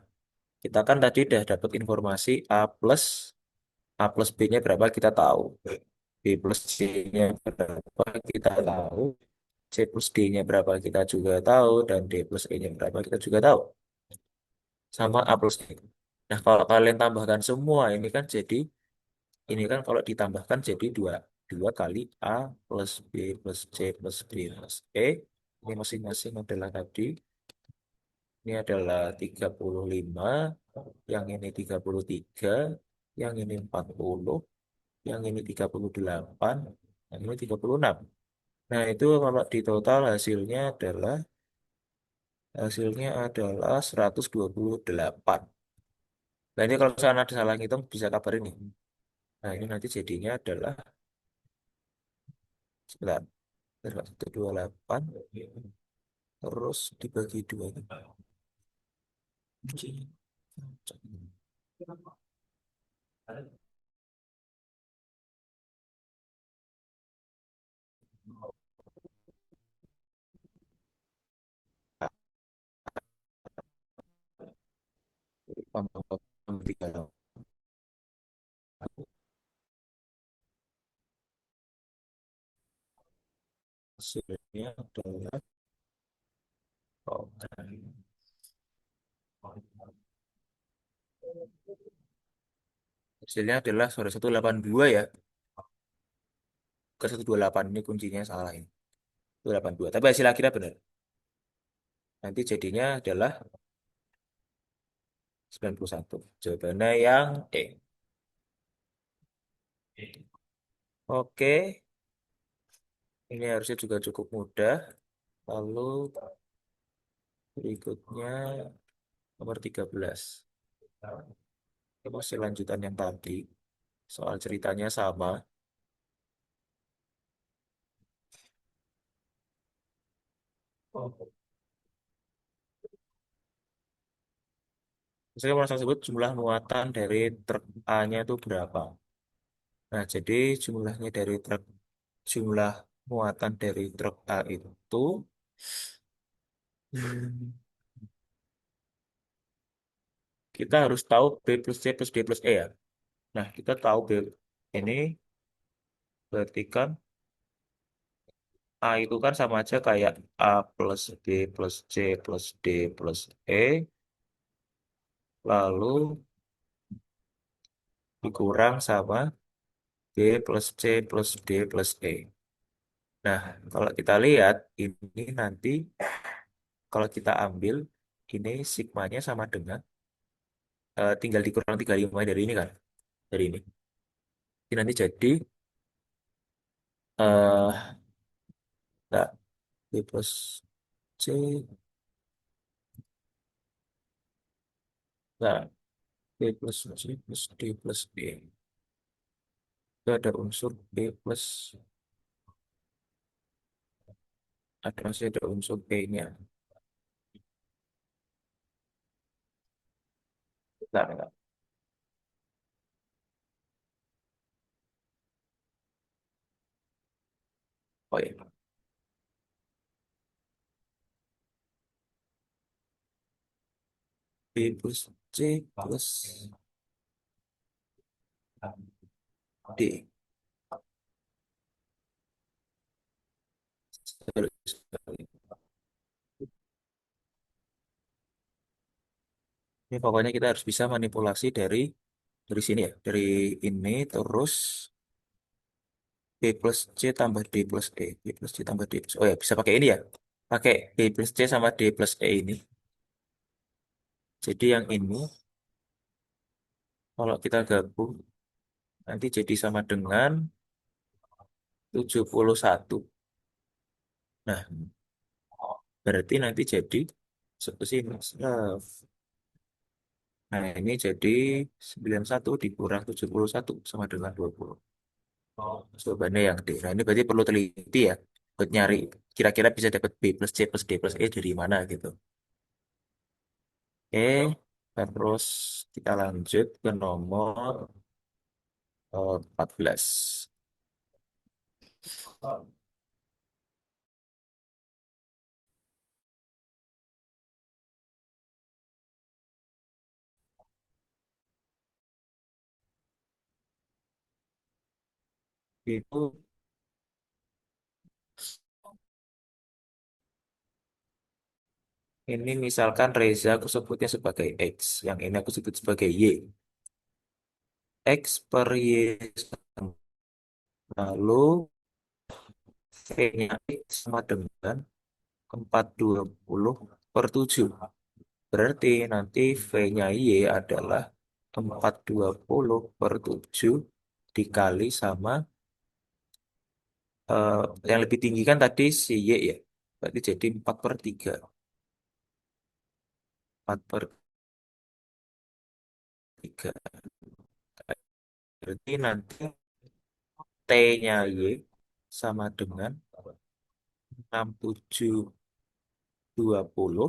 kita kan tadi udah dapat informasi A plus B-nya berapa kita tahu. B plus C-nya berapa kita tahu. C plus D-nya berapa kita juga tahu. Dan D plus E-nya berapa kita juga tahu. Sama A plus D. Nah, kalau kalian tambahkan semua ini kan jadi, ini kan kalau ditambahkan jadi 2 kali A plus B plus C plus D plus E. Ini masing-masing adalah tadi. Ini adalah 35, yang ini 33, yang ini 40, yang ini 38, yang ini 36. Nah, itu kalau di total hasilnya adalah 128. Nah, ini kalau misalnya ada salah ngitung bisa kabarin nih. Nah, ini nanti jadinya adalah sebentar, 128 terus dibagi 2. Hasilnya adalah, oh, hasilnya adalah sorry 182 ya. Ke 128 ini kuncinya salah ini. 182. Tapi hasil akhirnya benar. Nanti jadinya adalah 91. Jawabannya yang E. Oke, ini harusnya juga cukup mudah. Lalu berikutnya nomor 13. Ini masih lanjutan yang tadi. Soal ceritanya sama. Misalnya masalah tersebut jumlah muatan dari truk A-nya itu berapa? Nah, jadi jumlah muatan dari truk A itu hmm, kita harus tahu B plus C plus D plus E ya. Nah, kita tahu B ini berarti kan A itu kan sama aja kayak A plus B plus C plus D plus E, lalu dikurang sama B plus C plus D plus E. Nah, kalau kita lihat ini nanti kalau kita ambil ini sigmanya sama dengan tinggal dikurang 35 dari ini kan, dari ini. Jadi nanti jadi nah, B plus C, nah, B plus C plus D plus E. Itu ada unsur B plus, masih ada unsur B-nya. Bentar, bentar. Oh iya, B plus C plus D. Ini pokoknya kita harus bisa manipulasi dari sini ya, dari ini terus B plus C tambah D plus E, B plus C tambah D plus. Oh ya, bisa pakai ini ya, pakai B plus C sama D plus E ini. Jadi yang ini kalau kita gabung nanti jadi sama dengan 71. Nah, berarti nanti jadi seperti ini. Nah, ini jadi 91 dikurang 71 sama dengan 20. Jawabannya yang D. Nah, ini berarti perlu teliti ya buat nyari kira-kira bisa dapat B plus C plus D plus E dari mana gitu. Oke, terus kita lanjut ke nomor 14. Itu ini misalkan Reza aku sebutnya sebagai X, yang ini aku sebut sebagai Y. X per Y. Lalu V-nya X sama dengan 420 per 7. Berarti nanti V-nya Y adalah 420 per 7 dikali sama eh, yang lebih tinggi kan tadi si Y ya. Berarti jadi 4 per 3. 4 per 3. Berarti nanti T-nya Y sama dengan 6720.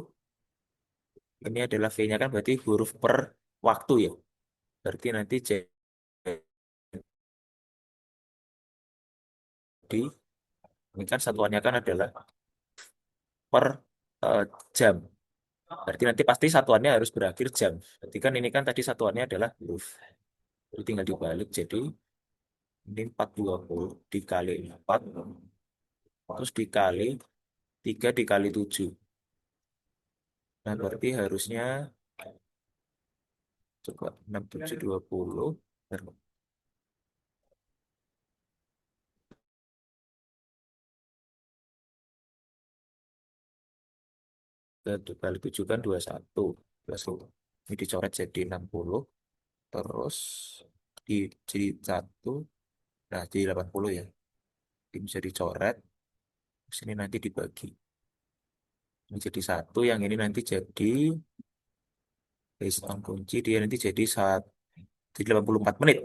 Ini adalah V-nya kan berarti huruf per waktu ya. Berarti nanti jadi ini kan satuannya kan adalah per eh, jam. Berarti nanti pasti satuannya harus berakhir jam. Berarti kan ini kan tadi satuannya adalah huruf. Jadi tinggal dibalik. Jadi ini 420 dikali 4. Terus dikali 3 dikali 7. Nah berarti harusnya coba 6720 kali 7 kan 21. 21. Ini dicoret jadi 60. Terus di jadi 1. Nah jadi 80 ya. Ini bisa dicoret. Sini nanti dibagi. Ini jadi 1. Yang ini nanti jadi on kunci. Dia nanti jadi 84 menit.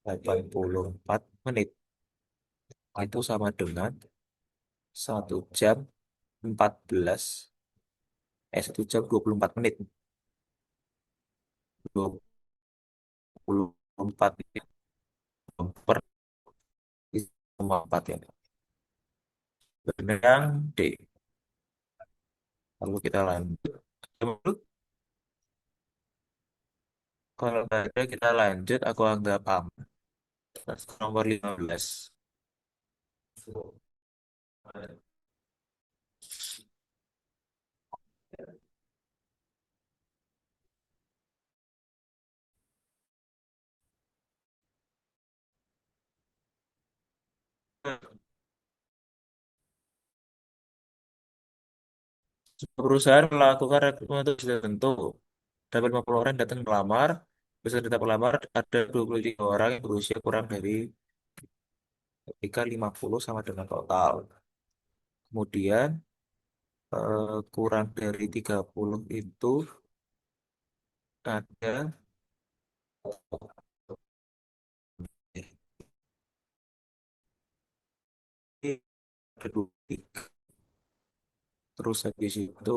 84 menit. Itu sama dengan 1 jam 14, 1 jam 24 menit. 24 per 4 ya. Benar yang D. Lalu kita lanjut. Kalau nggak ada kita lanjut. Aku anggap aman. Nomor 15. Sebuah perusahaan melakukan rekrutmen untuk usia tertentu. Dapat 50 orang yang datang melamar. Bisa tetap melamar ada 23 orang yang berusia kurang dari ketika 50 sama dengan total. Kemudian kurang dari 30 itu ada ada 23. Terus habis itu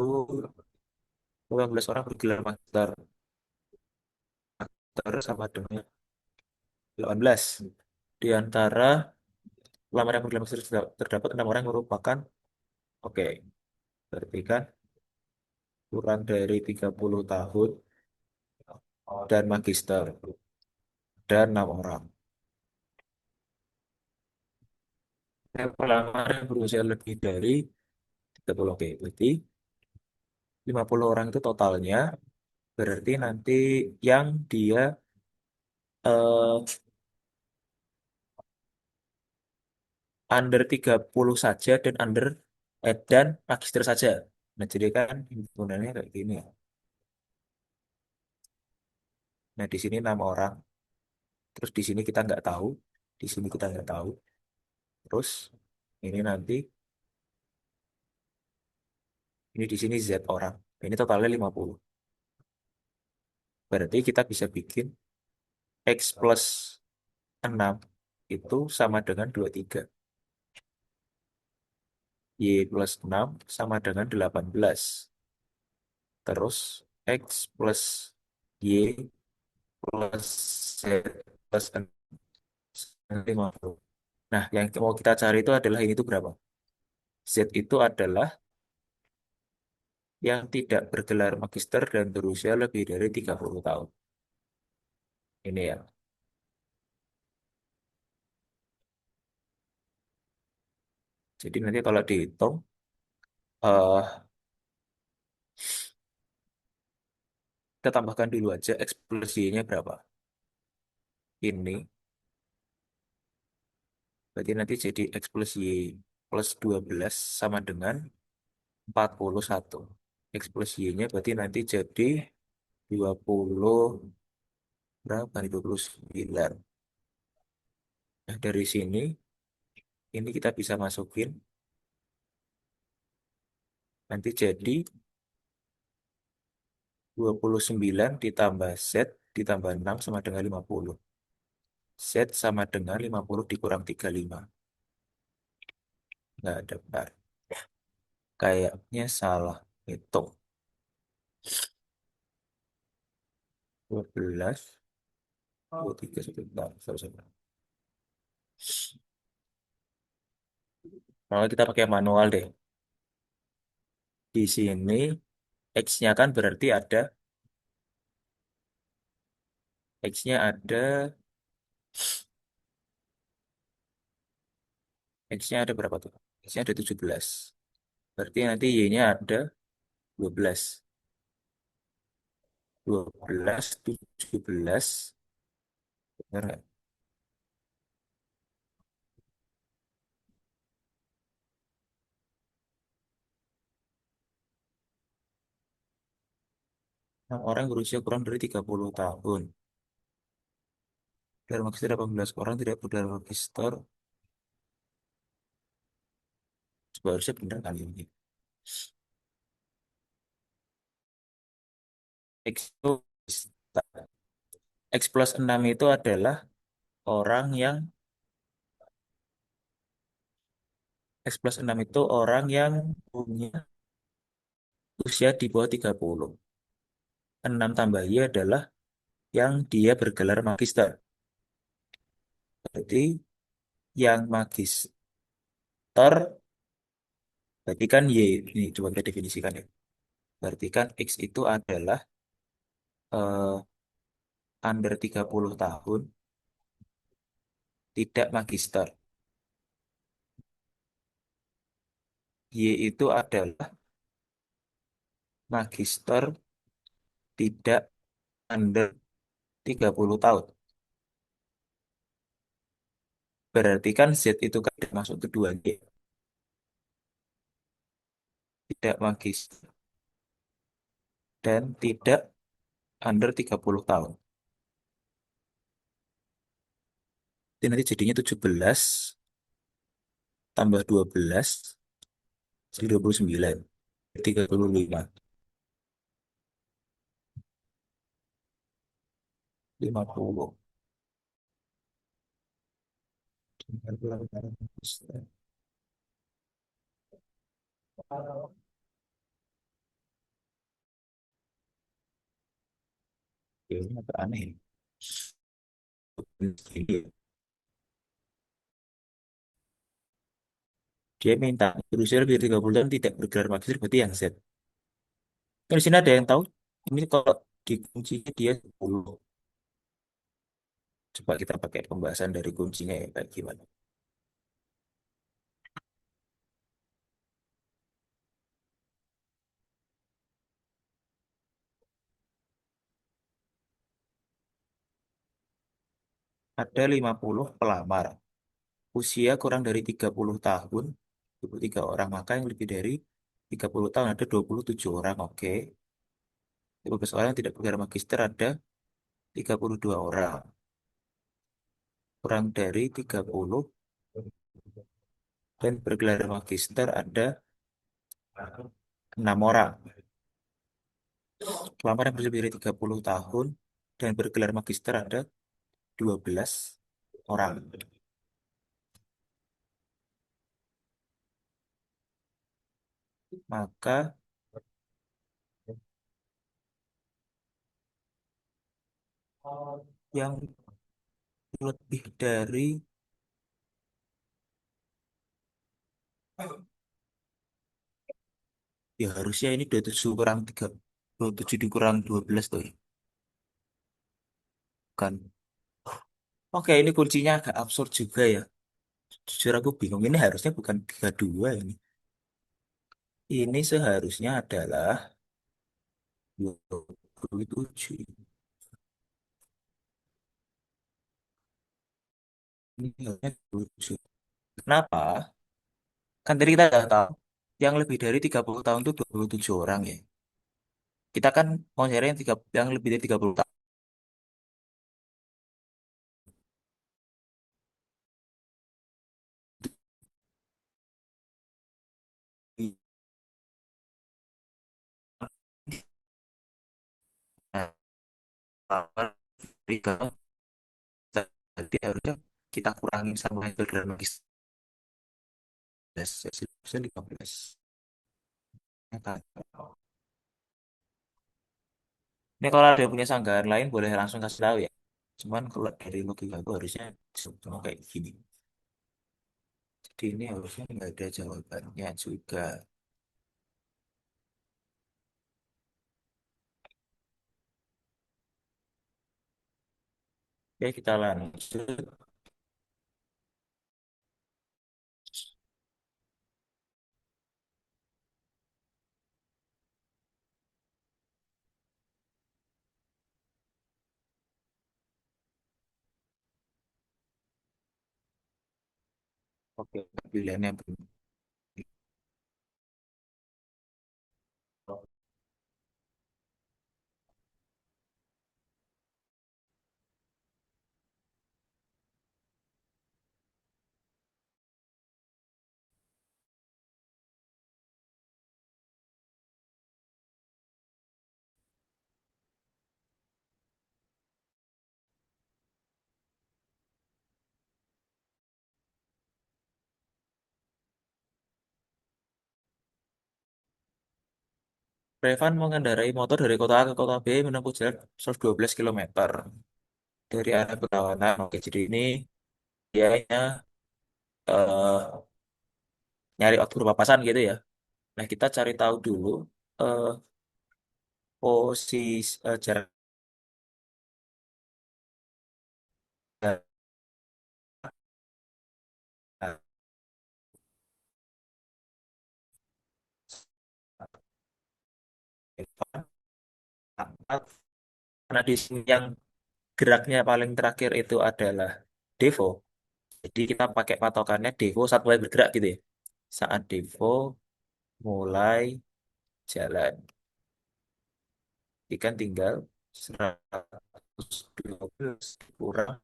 15 orang bergelar master. Master sama dengan 18. Di antara lamar yang bergelar master terdapat 6 orang yang merupakan oke. Berarti kan kurang dari 30 tahun dan magister dan 6 orang. Yang pelamar yang berusia lebih dari 30. Oke, berarti 50 orang itu totalnya. Berarti nanti yang dia eh, under 30 saja dan dan magister saja. Nah, jadi kan himpunannya kayak gini ya. Nah, di sini 6 orang. Terus di sini kita nggak tahu. Di sini kita nggak tahu. Terus ini nanti, ini di sini Z orang. Ini totalnya 50. Berarti kita bisa bikin X plus 6 itu sama dengan 23. Y plus 6 sama dengan 18. Terus X plus Y plus Z plus 50. Nah, yang mau kita cari itu adalah ini tuh berapa? Z itu adalah yang tidak bergelar magister dan berusia lebih dari 30 tahun. Ini ya. Jadi nanti kalau dihitung, eh kita tambahkan dulu aja X plus Y-nya berapa. Ini, berarti nanti jadi X plus Y plus 12 sama dengan 41. X plus Y-nya berarti nanti jadi 20, berapa nih? 29. Nah, dari sini, ini kita bisa masukin, nanti jadi 29 ditambah Z ditambah 6 sama dengan 50. Z sama dengan 50 dikurang 35. Nggak ada benar. Kayaknya salah hitung. 12, 23, sebentar. Sorry, sorry. Kalau kita pakai manual deh. Di sini X-nya kan berarti ada, X-nya ada, X-nya ada berapa tuh? X-nya ada 17. Berarti nanti Y-nya ada 12. 12, 17. Benar nggak? Enam orang berusia kurang dari 30 tahun. Dari magister 18 orang tidak bergelar magister. Seharusnya benar kali ini. X itu, X plus 6 itu adalah orang yang X plus 6 itu orang yang punya usia di bawah 30. 6 tambah Y adalah yang dia bergelar magister. Berarti yang magister, berarti kan Y, ini coba kita definisikan ya. Berarti kan X itu adalah eh, under 30 tahun, tidak magister. Y itu adalah magister tidak under 30 tahun. Berarti kan Z itu kan masuk keduanya. Tidak magister dan tidak under 30 tahun. Jadi nanti jadinya 17 tambah 12 jadi 29. 35. 50. Ya, ini agak aneh. Ini, dia minta berusia lebih dari 30 tahun tidak bergelar magister berarti yang Z. Kan di sini ada yang tahu. Ini kalau dikunci dia 10. Coba kita pakai pembahasan dari kuncinya ya kayak gimana. Ada 50 pelamar. Usia kurang dari 30 tahun. 23 orang. Maka yang lebih dari 30 tahun ada 27 orang. Oke. 15 orang yang tidak bergelar magister ada 32 orang. Kurang dari 30 dan bergelar magister ada 6 orang. Pelamar yang berusia lebih dari 30 tahun dan bergelar magister ada 12 orang. Maka yang lebih dari ya harusnya ini 27 kurang 3, 27 dikurang 12 tuh ya. Kan. Oke, ini kuncinya agak absurd juga ya. Jujur aku bingung, ini harusnya bukan 32 ini. Ini seharusnya adalah 27. Ini harusnya 27. Kenapa? Kan tadi kita udah tahu yang lebih dari 30 tahun itu 27 orang ya. Kita kan mau nyari yang lebih dari 30 tahun. Nah, tiga, berarti harusnya kita kurangin sama itu dalam magister 15. Ya kan? Ini kalau ada yang punya sanggahan lain boleh langsung kasih tahu ya. Cuman kalau dari logika aku harusnya cuma kayak gini. Jadi ini harusnya nggak ada jawabannya juga. Ya kita lanjut. Oke, pilihannya belum. Revan mengendarai motor dari kota A ke kota B menempuh jarak 112 kilometer dari arah berlawanan. Oke, jadi ini dia hanya nyari waktu berpapasan gitu ya. Nah, kita cari tahu dulu eh, posisi jarak karena di sini yang geraknya paling terakhir itu adalah Devo. Jadi kita pakai patokannya Devo saat mulai bergerak gitu ya. Saat Devo mulai jalan. Ikan tinggal 112 kurang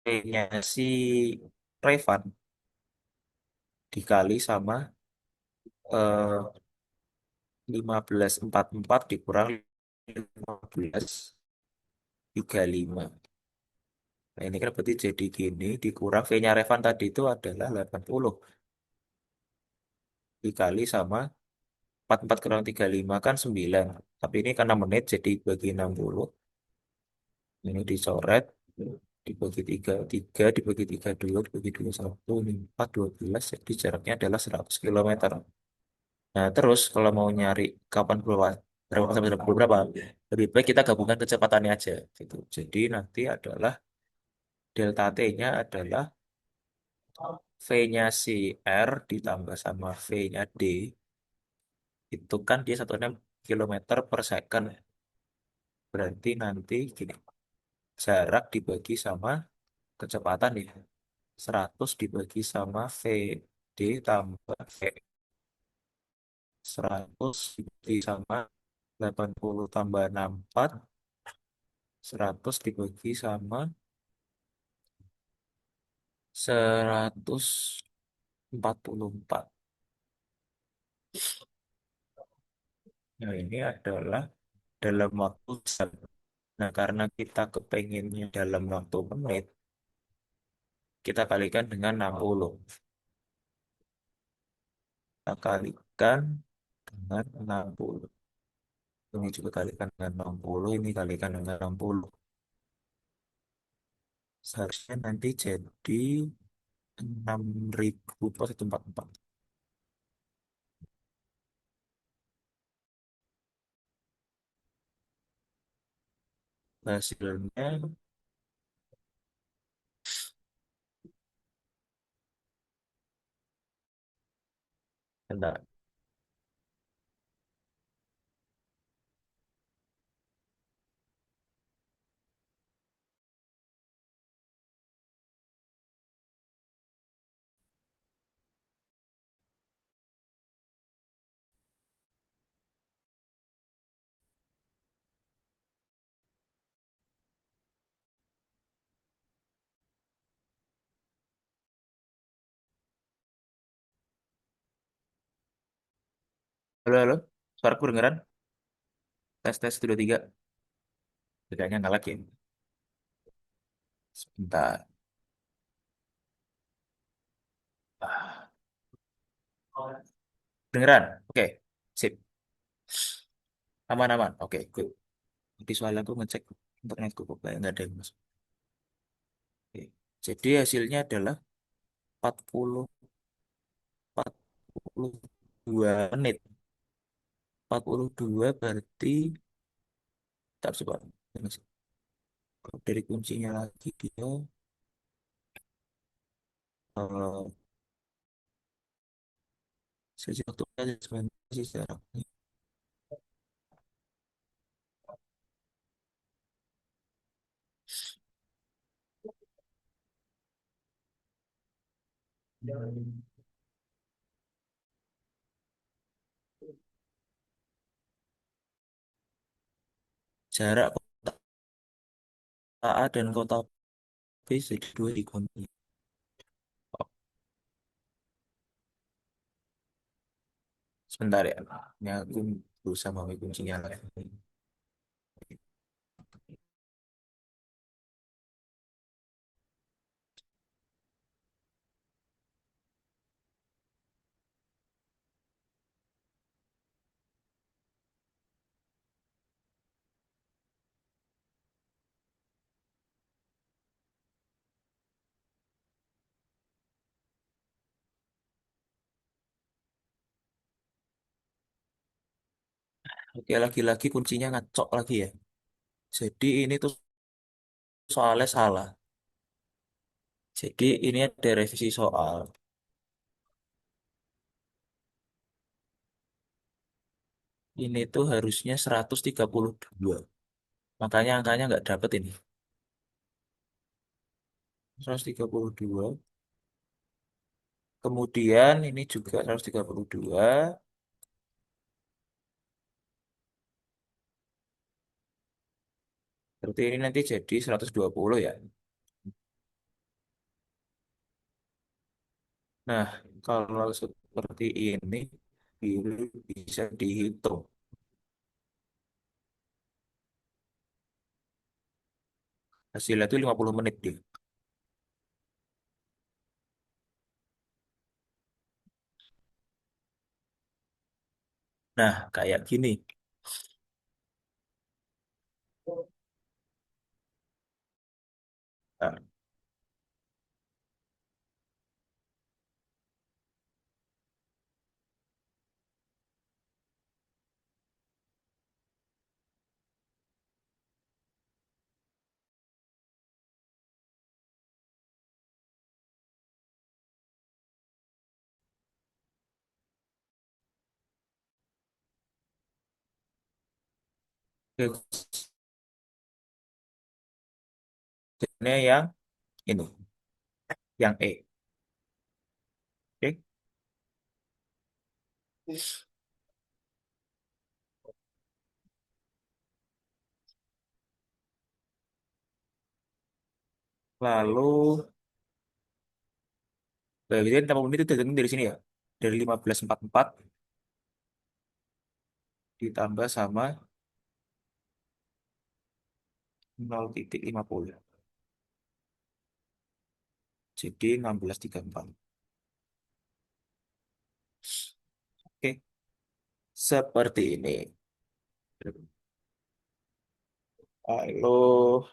P-nya si Revan dikali sama 1544 dikurang 1535. Nah ini kan berarti jadi gini dikurang V-nya Revan tadi itu adalah 80 dikali sama 44 kurang 35 kan 9. Tapi ini karena menit jadi bagi 60. Ini dicoret dibagi 3 3 dibagi 3 2 dibagi 2 1 ini 4 12 jadi jaraknya adalah 100 kilometer. Nah, terus kalau mau nyari kapan keluar berapa sampai berapa, lebih baik kita gabungkan kecepatannya aja gitu. Jadi nanti adalah delta T-nya adalah V-nya si R ditambah sama V-nya D itu kan dia satunya kilometer per second. Berarti nanti gini, jarak dibagi sama kecepatan ya. 100 dibagi sama VD tambah V. 100 dibagi sama 80 tambah 64. 100 dibagi sama 144. Nah, ini adalah dalam waktu jam. Nah, karena kita kepengennya dalam waktu menit, kita kalikan dengan 60. Kita kalikan dengan 60. Ini juga kalikan dengan 60. Ini kalikan dengan 60. Seharusnya nanti jadi 6.144. Hasilnya, bentar, halo, halo, suaraku dengeran? Tes, tes, 2, 3. Bedanya nggak lagi. Sebentar. Ah, dengeran? Oke, sip. Aman, aman. Oke, good. Jadi soalnya aku ngecek internetku kok kayak nggak ada yang masuk. Oke. Jadi hasilnya adalah 42 menit. 42 berarti, tak coba. Kalau dari kuncinya lagi dia eh, sesi waktunya sebenarnya sih jaraknya. Jarak kota A dan kota B jadi dua dikunci. Oh, sebentar ya. Ini aku berusaha mengambil kuncinya lagi. Oke, lagi-lagi kuncinya ngacok lagi ya. Jadi ini tuh soalnya salah. Jadi ini ada revisi soal. Ini tuh harusnya 132. Makanya angkanya nggak dapet ini. 132. Kemudian ini juga 132. Berarti ini nanti jadi 120 ya. Nah, kalau seperti ini, ini bisa dihitung. Hasilnya itu 50 menit dia. Nah, kayak gini. Nah, ini yang ini, yang E. Oke. Lalu, jadi 60 menit itu dari sini ya. Dari 15.44 ditambah sama 0,50. Jadi 16.34. Oke, seperti ini. Lalu,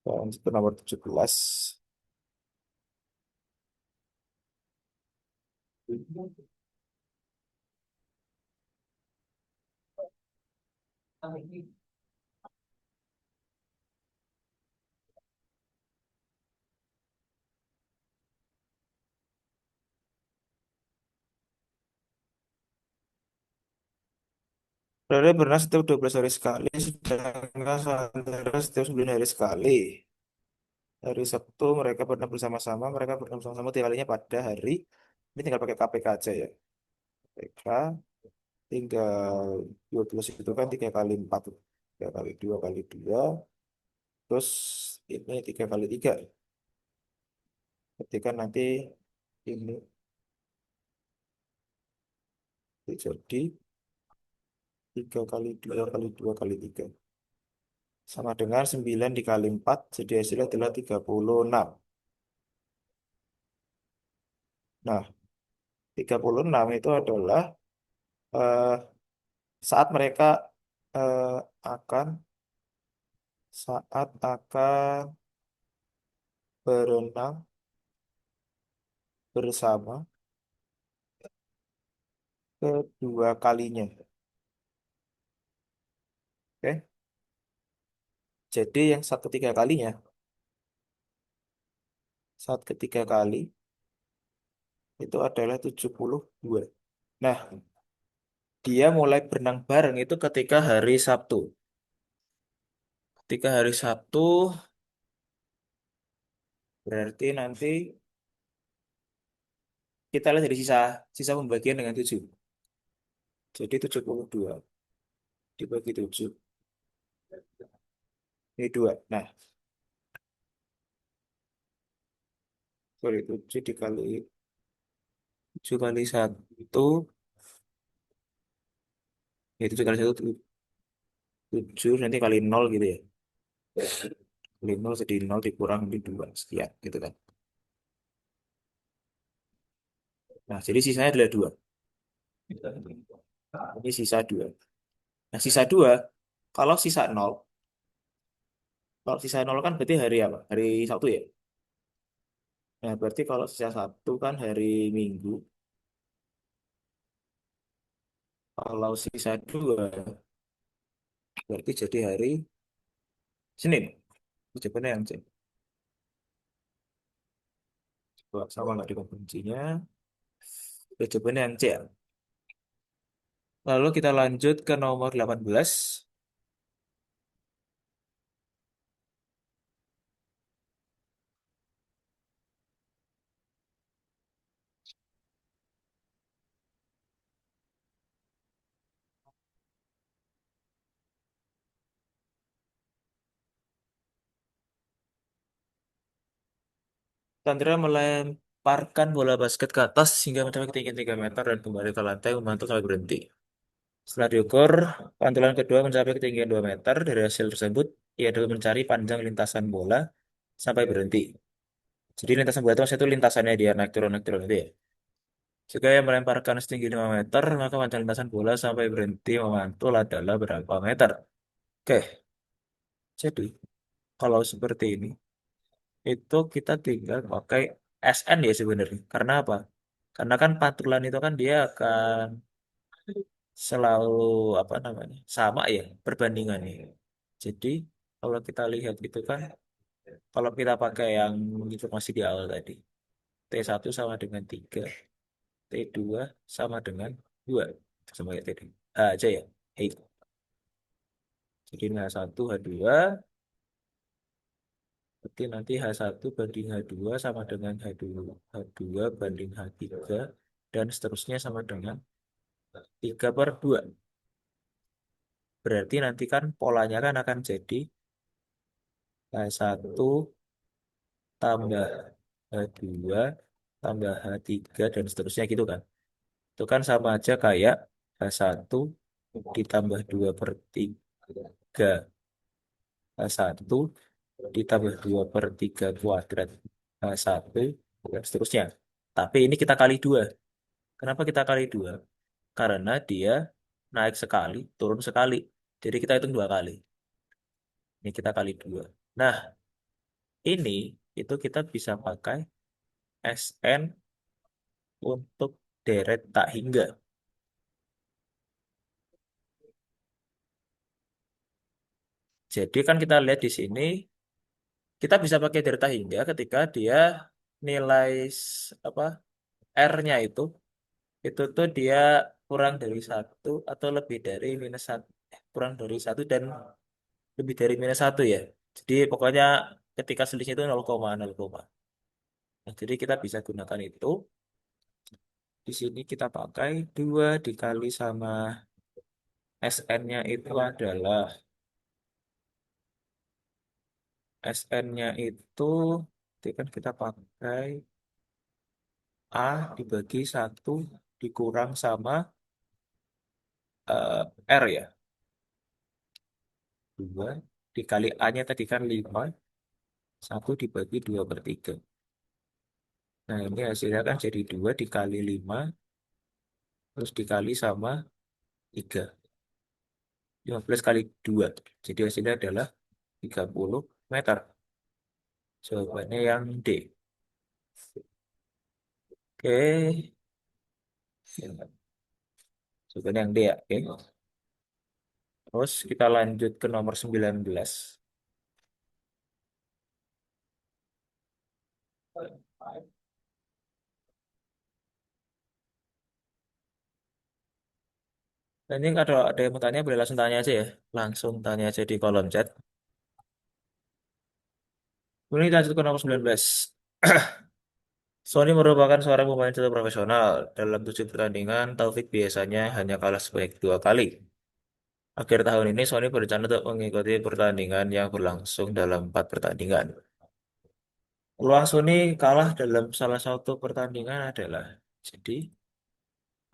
untuk nomor 17. Berada berenang setiap 12 hari sekali, sedangkan sementara setiap 9 hari sekali. Hari Sabtu mereka berenang bersama-sama, mereka berenang bersama-sama tiap kalinya pada hari, ini tinggal pakai KPK aja ya. KPK tinggal 12 itu kan 3 kali 4, 3 kali 2 kali 2, terus ini 3 kali 3. Ketika nanti ini jadi 3 kali 2 kali 2 kali 3. Sama dengan 9 dikali 4, jadi hasilnya adalah 36. Nah, 36 itu adalah eh, saat mereka eh, akan saat akan berenang bersama kedua kalinya. Oke. Jadi yang saat ketiga kalinya, saat ketiga kali itu adalah 72. Nah, dia mulai berenang bareng itu ketika hari Sabtu. Ketika hari Sabtu berarti nanti kita lihat dari sisa sisa pembagian dengan 7. Jadi 72 dibagi 7. Ini 2. Nah, sorry, 7 dikali 7 kali 1, ya 7 kali 1 7, nanti kali 0 gitu ya. Kali 0 jadi 0 dikurang di 2 sekian gitu kan. Nah, jadi sisanya adalah 2. Ini sisa 2. Nah, sisa 2, kalau sisa 0, kalau sisa 0 kan berarti hari apa? Hari Sabtu ya. Nah, berarti kalau sisa 1 kan hari Minggu. Kalau sisa 2, berarti jadi hari Senin. Jawabannya yang C. Coba sama nggak di kuncinya? Jawabannya yang C ya. Lalu kita lanjut ke nomor 18. Sandra melemparkan bola basket ke atas hingga mencapai ketinggian 3 meter dan kembali ke lantai memantul sampai berhenti. Setelah diukur, pantulan kedua mencapai ketinggian 2 meter. Dari hasil tersebut, ia dapat mencari panjang lintasan bola sampai berhenti. Jadi lintasan bola itu maksudnya itu lintasannya dia naik turun itu ya. Jika ia melemparkan setinggi 5 meter, maka panjang lintasan bola sampai berhenti memantul adalah berapa meter? Oke, jadi kalau seperti ini, itu kita tinggal pakai SN ya sebenarnya. Karena apa? Karena kan pantulan itu kan dia akan selalu apa namanya sama ya perbandingannya. Jadi kalau kita lihat itu kan, kalau kita pakai yang informasi di awal tadi, T1 sama dengan 3, T2 sama dengan 2, sama kayak tadi. Ah, aja ya. Hey. Jadi ini H1, H2, berarti nanti H1 banding H2 sama dengan H2, H2 banding H3, dan seterusnya sama dengan 3/2. Berarti nanti kan polanya kan akan jadi H1 tambah H2 tambah H3 dan seterusnya gitu kan. Itu kan sama aja kayak H1 ditambah 2/3 H1 ditambah 2/3 kuadrat H1 dan seterusnya. Tapi ini kita kali 2. Kenapa kita kali 2? Karena dia naik sekali, turun sekali. Jadi kita hitung 2 kali. Ini kita kali 2. Nah, ini itu kita bisa pakai SN untuk deret tak hingga. Jadi kan kita lihat di sini, kita bisa pakai deret tak hingga ketika dia nilai apa R-nya itu tuh dia kurang dari 1 atau lebih dari -1, kurang dari 1 dan lebih dari -1 ya. Jadi pokoknya ketika selisihnya itu 0,0. Nah, jadi kita bisa gunakan itu. Di sini kita pakai 2 dikali sama SN-nya itu adalah SN-nya itu kan kita pakai A dibagi 1 dikurang sama R ya. 2 dikali A-nya tadi kan 5, 1 dibagi 2/3. Nah ini hasilnya kan jadi 2 dikali 5, terus dikali sama 3. 15 kali 2. Jadi hasilnya adalah 30 meter. Jawabannya yang D. Oke. Jawabannya yang D ya. Oke. Terus kita lanjut ke nomor 19. Dan ini ada yang mau tanya, boleh langsung tanya aja ya. Langsung tanya aja di kolom chat. Kemudian kita lanjut ke nomor 19. Sony merupakan seorang pemain catur profesional. Dalam 7 pertandingan, Taufik biasanya hanya kalah sebanyak 2 kali. Akhir tahun ini, Sony berencana untuk mengikuti pertandingan yang berlangsung dalam 4 pertandingan. Peluang Sony kalah dalam salah satu pertandingan adalah, jadi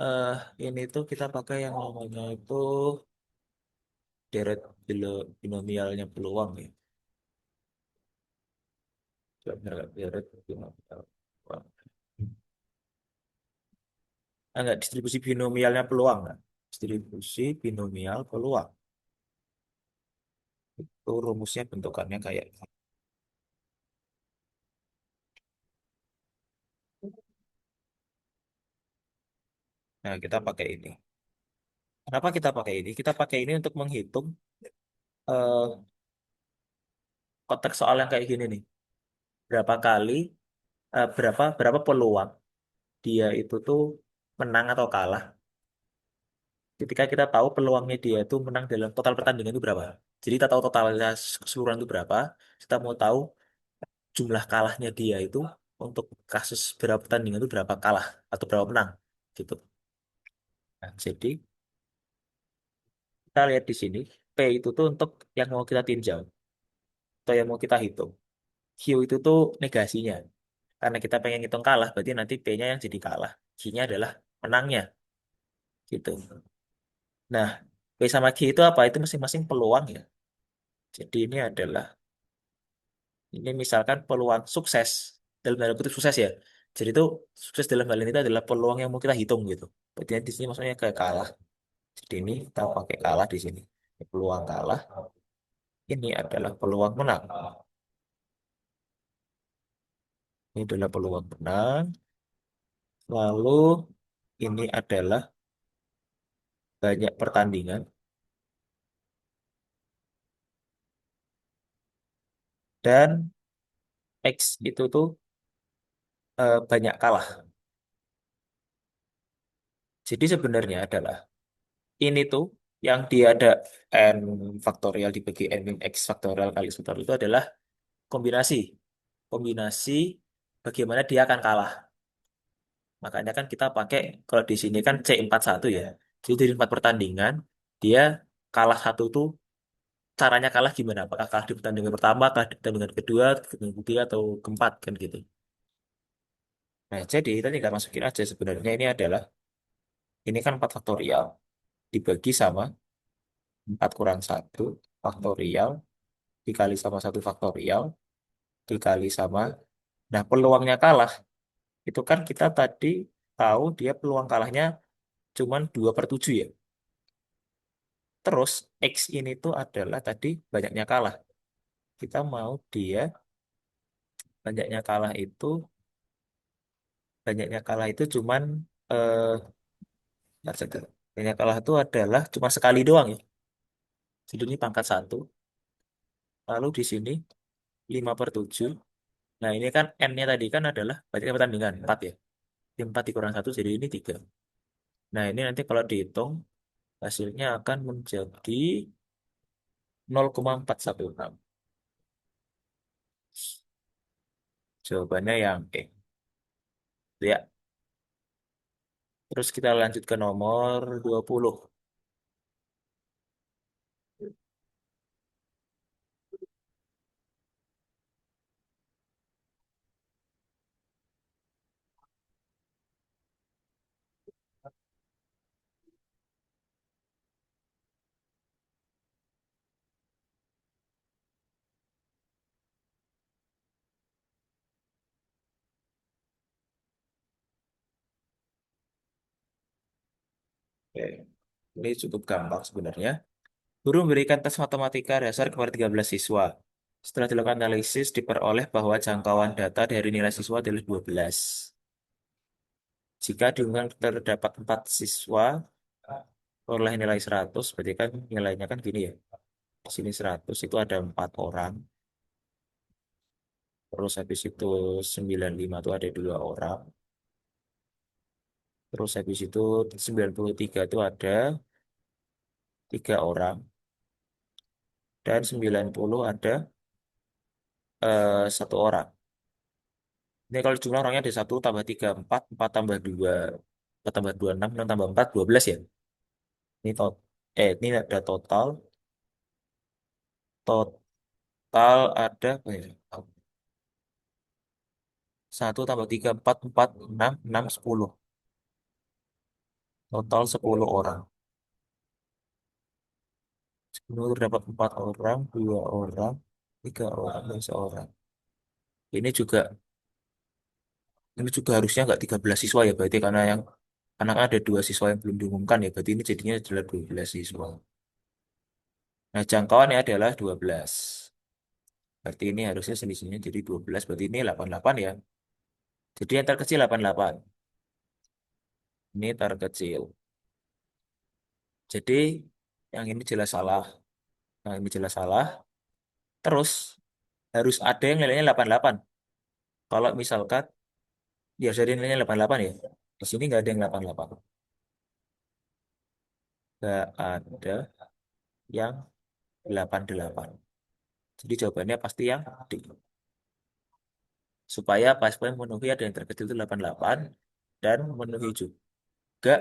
eh ini tuh kita pakai yang namanya itu deret binomialnya peluang ya. Coba bener nggak? Deret binomial peluang. Enggak, distribusi binomialnya peluang nggak? Distribusi binomial peluang. Itu rumusnya bentukannya kayak gitu. Nah, kita pakai ini. Kenapa kita pakai ini? Kita pakai ini untuk menghitung eh, konteks soal yang kayak gini nih. Berapa kali, berapa berapa peluang dia itu tuh menang atau kalah. Ketika kita tahu peluangnya dia itu menang dalam total pertandingan itu berapa. Jadi kita tahu totalitas keseluruhan itu berapa. Kita mau tahu jumlah kalahnya dia itu untuk kasus berapa pertandingan itu berapa kalah atau berapa menang gitu. Nah, jadi kita lihat di sini P itu tuh untuk yang mau kita tinjau atau yang mau kita hitung. Q itu tuh negasinya. Karena kita pengen hitung kalah, berarti nanti P-nya yang jadi kalah. Q-nya adalah menangnya gitu. Nah, P sama Q itu apa? Itu masing-masing peluang ya. Jadi ini misalkan peluang sukses dalam tanda kutip sukses ya. Jadi itu sukses dalam hal ini itu adalah peluang yang mau kita hitung gitu. Berarti di sini maksudnya kayak kalah. Jadi ini kita pakai kalah di sini. Ini peluang kalah. Ini adalah peluang menang. Ini adalah peluang menang. Lalu ini adalah banyak pertandingan dan X itu tuh banyak kalah. Jadi sebenarnya adalah ini tuh yang dia ada n faktorial dibagi n min x faktorial kali x faktorial itu adalah kombinasi. Kombinasi bagaimana dia akan kalah. Makanya kan kita pakai kalau di sini kan C41 ya. Jadi dari 4 pertandingan dia kalah satu tuh caranya kalah gimana? Apakah kalah di pertandingan pertama, kalah di pertandingan kedua, pertandingan ketiga atau keempat kan gitu. Nah, jadi kita tinggal masukin aja sebenarnya ini kan 4 faktorial dibagi sama 4 kurang satu faktorial dikali sama 1 faktorial dikali sama nah peluangnya kalah itu kan kita tadi tahu dia peluang kalahnya cuman 2/7 ya. Terus X ini tuh adalah tadi banyaknya kalah. Kita mau dia banyaknya kalah itu banyaknya kalah itu cuman eh ntar sebentar. Banyaknya kalah itu adalah cuma sekali doang ya. Jadi ini pangkat satu. Lalu di sini 5/7. Nah ini kan N-nya tadi kan adalah banyaknya pertandingan 4 ya. 4 dikurang satu jadi ini 3. Nah ini nanti kalau dihitung hasilnya akan menjadi 0,416. Jawabannya yang E. Ya. Terus kita lanjut ke nomor 20. Oke. Ini cukup gampang sebenarnya. Guru memberikan tes matematika dasar kepada 13 siswa. Setelah dilakukan analisis, diperoleh bahwa jangkauan data dari nilai siswa adalah 12. Jika diumumkan terdapat 4 siswa, peroleh nilai 100, berarti kan nilainya kan gini ya. Di sini 100 itu ada 4 orang. Terus habis itu 95 itu ada 2 orang. Terus habis itu 93 itu ada 3 orang. Dan 90 ada 1 orang. Ini kalau jumlah orangnya ada 1 tambah 3 4 4 tambah 2 4 tambah 2 6 6 tambah 4 12 ya. Ini ini ada total ada apa ya? 1 tambah 3 4 4 6 6 10. Total 10 orang. Sebelum terdapat 4 orang, 2 orang, 3 orang, dan seorang. Ini juga ini juga harusnya nggak 13 siswa ya berarti karena kan ada 2 siswa yang belum diumumkan ya berarti ini jadinya adalah 12 siswa. Nah, jangkauannya adalah 12. Berarti ini harusnya selisihnya jadi 12. Berarti ini 88 ya. Jadi yang terkecil 88. Ini terkecil. Jadi yang ini jelas salah. Yang ini jelas salah. Terus harus ada yang nilainya 88. Kalau misalkan biar jadi nilainya 88 ya. Di sini nggak ada yang 88. Nggak ada yang 88. Jadi jawabannya pasti yang D. Supaya pas memenuhi ada yang terkecil itu 88 dan memenuhi juga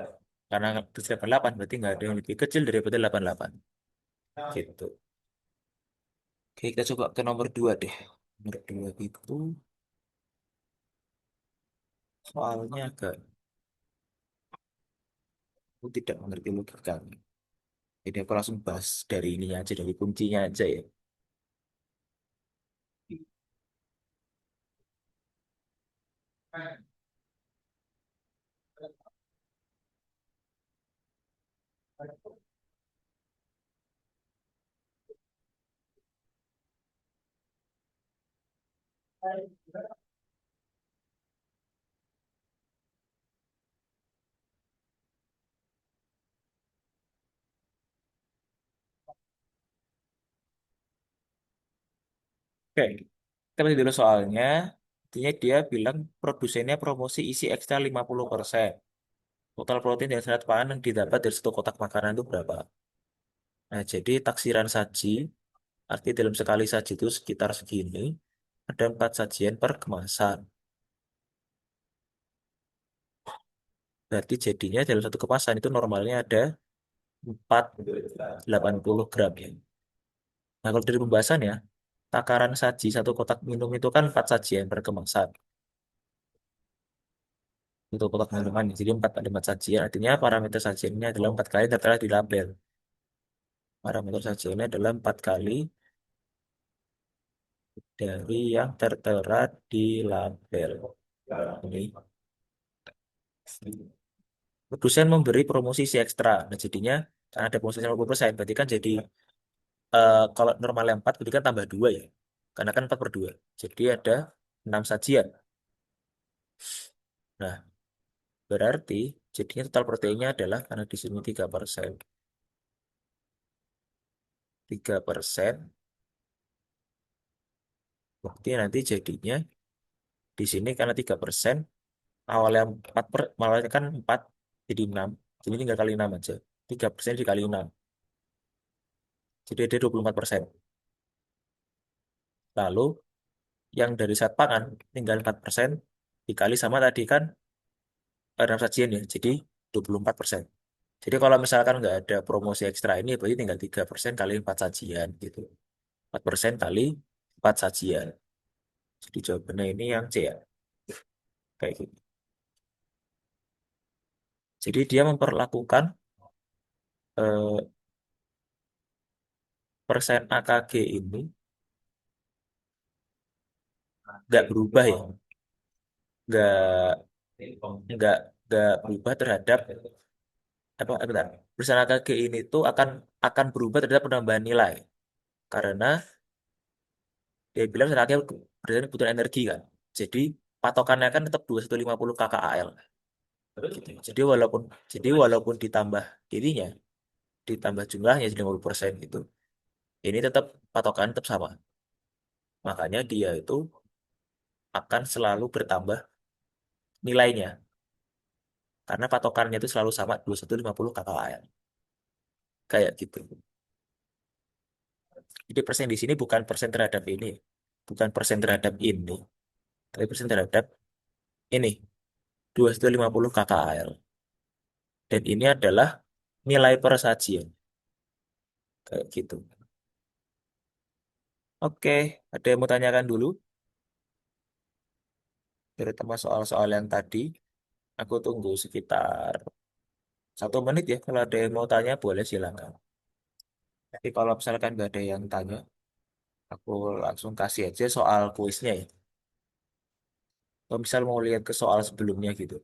karena 88 berarti nggak ada yang lebih kecil daripada 88. Gitu. Oke, kita coba ke nomor 2 deh. Nomor 2 itu soalnya agak aku tidak mengerti logika. Jadi aku langsung bahas dari ininya aja, dari kuncinya aja ya. Oke, kita baca dulu soalnya. Intinya dia bilang produsennya promosi isi ekstra 50%. Total protein dan serat pangan yang didapat dari satu kotak makanan itu berapa? Nah, jadi taksiran saji, arti dalam sekali saji itu sekitar segini, ada 4 sajian per kemasan. Berarti jadinya dalam satu kemasan itu normalnya ada 480 gram ya. Nah, kalau dari pembahasan ya, takaran saji satu kotak minum itu kan 4 sajian per kemasan. Untuk kotak minuman, jadi 4 ada 4 sajian. Artinya parameter sajiannya adalah 4 kali tertera di label. Parameter sajiannya adalah 4 kali dari yang tertera di label. Ini. Produsen memberi promosi si ekstra. Nah, jadinya karena ada promosi 50%, berarti kan jadi kalau normalnya 4, berarti kan tambah 2 ya. Karena kan 4/2. Jadi ada 6 sajian. Nah, berarti jadinya total proteinnya adalah karena di sini 3%. 3%, berarti nanti jadinya di sini karena 3%, awalnya awalnya kan 4 jadi 6. Jadi tinggal kali 6 aja. 3% dikali 6. Jadi ada 24%. Lalu yang dari zat pangan tinggal 4% dikali sama tadi kan 6 sajian ya. Jadi 24%. Jadi kalau misalkan nggak ada promosi ekstra ini berarti tinggal 3% kali 4 sajian gitu. 4% kali 4 sajian. Jadi jawabannya ini yang C ya. Kayak gitu. Jadi dia memperlakukan eh, persen AKG ini nggak berubah ya. Nggak nggak nggak berubah terhadap bentar. Persen AKG ini tuh akan berubah terhadap penambahan nilai. Karena dia bilang misalnya berdasarkan kebutuhan energi kan. Jadi patokannya kan tetap 2150 kcal. Gitu. Jadi walaupun ditambah ininya, ditambah jumlahnya jadi 50% gitu. Ini tetap patokan tetap sama. Makanya dia itu akan selalu bertambah nilainya. Karena patokannya itu selalu sama 2150 kcal. Kayak gitu. Jadi persen di sini bukan persen terhadap ini. Bukan persen terhadap ini. Tapi persen terhadap ini. 2150 kcal. Dan ini adalah nilai per sajian. Kayak gitu. Oke, ada yang mau tanyakan dulu? Terutama soal-soal yang tadi. Aku tunggu sekitar 1 menit ya. Kalau ada yang mau tanya, boleh silakan. Tapi kalau misalkan nggak ada yang tanya, aku langsung kasih aja soal kuisnya ya. Kalau misal mau lihat ke soal sebelumnya gitu.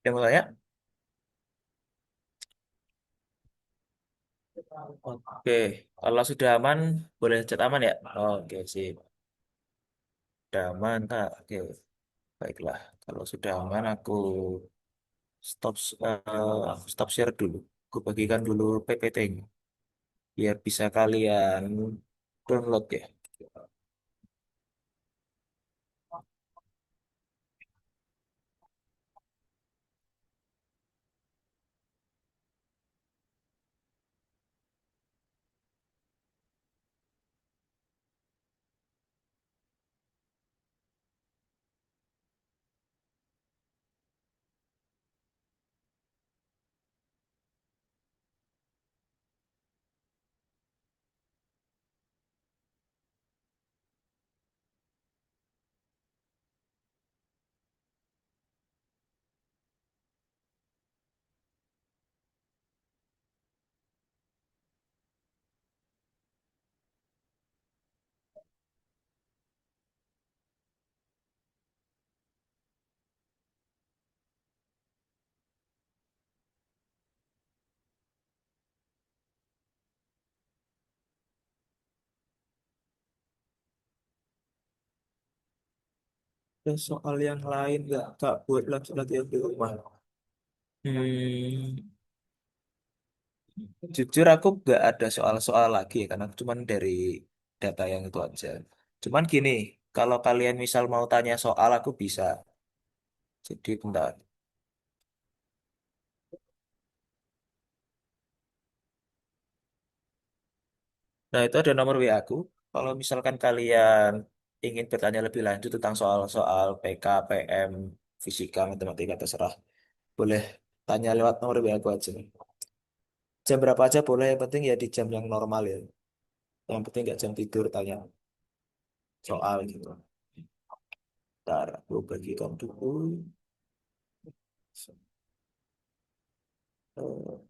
Yang mau tanya? Oke, kalau sudah aman, boleh chat aman ya? Oke, sip. Sudah aman, Kak. Oke, baiklah. Kalau sudah aman, aku stop share dulu. Aku bagikan dulu PPT-nya, biar bisa kalian download ya. Ada soal yang lain nggak, Kak, buat latihan di rumah? Hmm, jujur aku nggak ada soal-soal lagi ya, karena cuma dari data yang itu aja. Cuman gini, kalau kalian misal mau tanya soal, aku bisa. Jadi bentar. Nah, itu ada nomor WA aku. Kalau misalkan kalian ingin bertanya lebih lanjut tentang soal-soal PK, PM, fisika, matematika, terserah. Boleh tanya lewat nomor WA aku aja. Jam berapa aja boleh, yang penting ya di jam yang normal ya. Yang penting nggak jam tidur tanya soal gitu. Ntar aku bagikan dulu. Eh,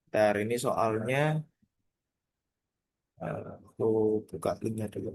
Ntar ini soalnya aku buka linknya dulu.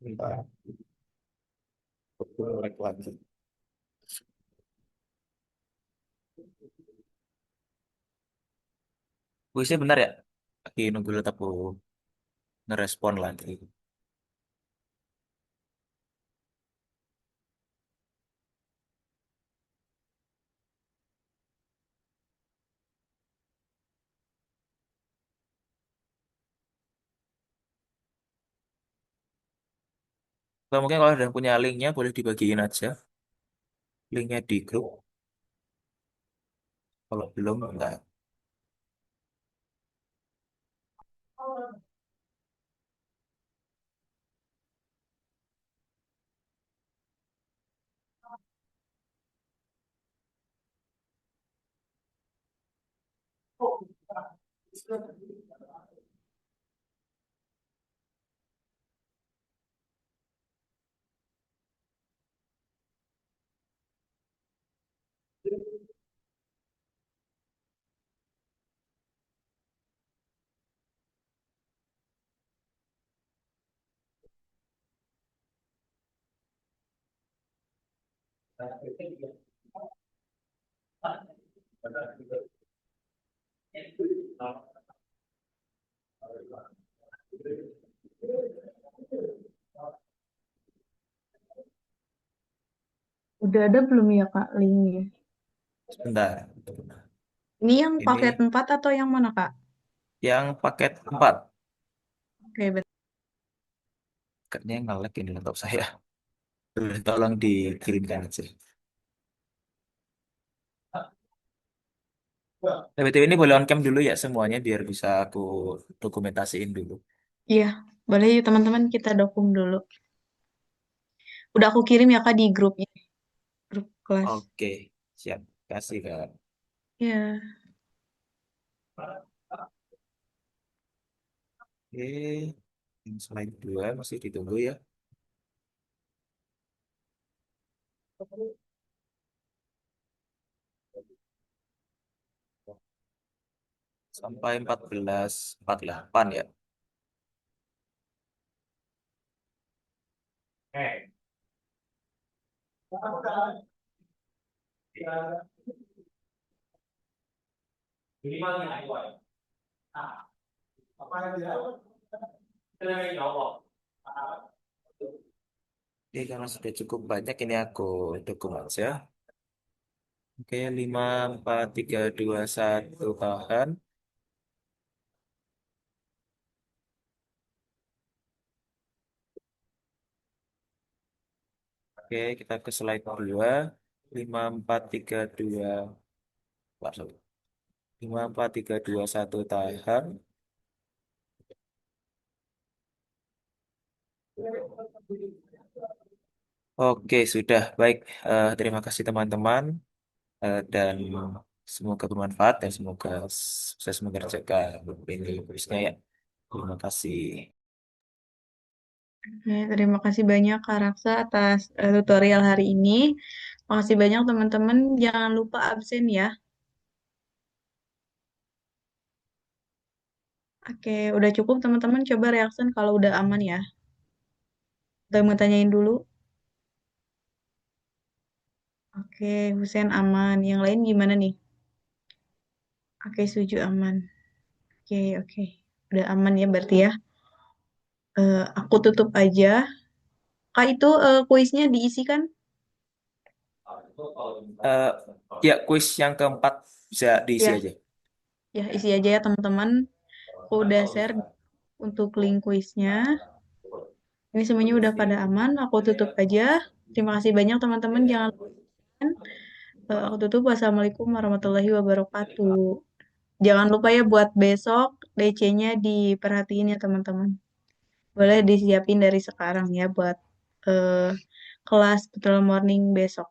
Bentar, aku like lagi. Wih, bentar ya. Lagi nunggu dulu aku ngerespon lagi. Kalau mungkin kalau udah punya linknya boleh dibagiin aja. Linknya di grup. Kalau belum enggak. Udah ada belum ya Kak linknya? Sebentar. Ini yang paket Ini 4 atau yang mana Kak? yang paket 4. Oke, Kayaknya nge-lag ini laptop saya. Tolong dikirimkan aja. BTW ini boleh on cam dulu ya semuanya biar bisa aku dokumentasiin dulu. iya, boleh yuk teman-teman kita dokum dulu. Udah aku kirim ya Kak di grupnya, grup kelas. Oke, siap. Kasih Kak. Ya, Oke, yang slide 2 masih ditunggu ya. Sampai 14.48 ya. Oke, karena sudah cukup banyak ini aku dukung aja. Oke, 5, 4, 3, 2, 1 tahan. Oke, kita ke slide 2. 5, 4, 3, 2. Masuk. 5, 4, 3, 2, 1 tahan. Oke, sudah baik. Terima kasih teman-teman. Dan semoga bermanfaat dan semoga sukses mengerjakan ini kuisnya ya. Terima kasih. oke, terima kasih banyak Kak Raksa atas tutorial hari ini. Makasih banyak teman-teman. Jangan lupa absen ya. Oke, udah cukup teman-teman. Coba reaction kalau udah aman ya. Udah mau tanyain dulu. Oke, Husen aman. Yang lain gimana nih? Oke, setuju aman. Oke, oke. Udah aman ya berarti ya. Aku tutup aja. Kak, itu kuisnya diisikan? Eh, ya, kuis yang keempat bisa diisi Ya, aja. ya isi aja ya teman-teman. Aku udah share untuk link kuisnya. Ini semuanya udah pada aman. Aku tutup aja. Terima kasih banyak teman-teman. Jangan lupa. Aku tutup. Wassalamualaikum warahmatullahi wabarakatuh. Jangan lupa ya buat besok DC-nya diperhatiin ya teman-teman. Boleh disiapin dari sekarang ya buat eh, kelas Betul Morning besok.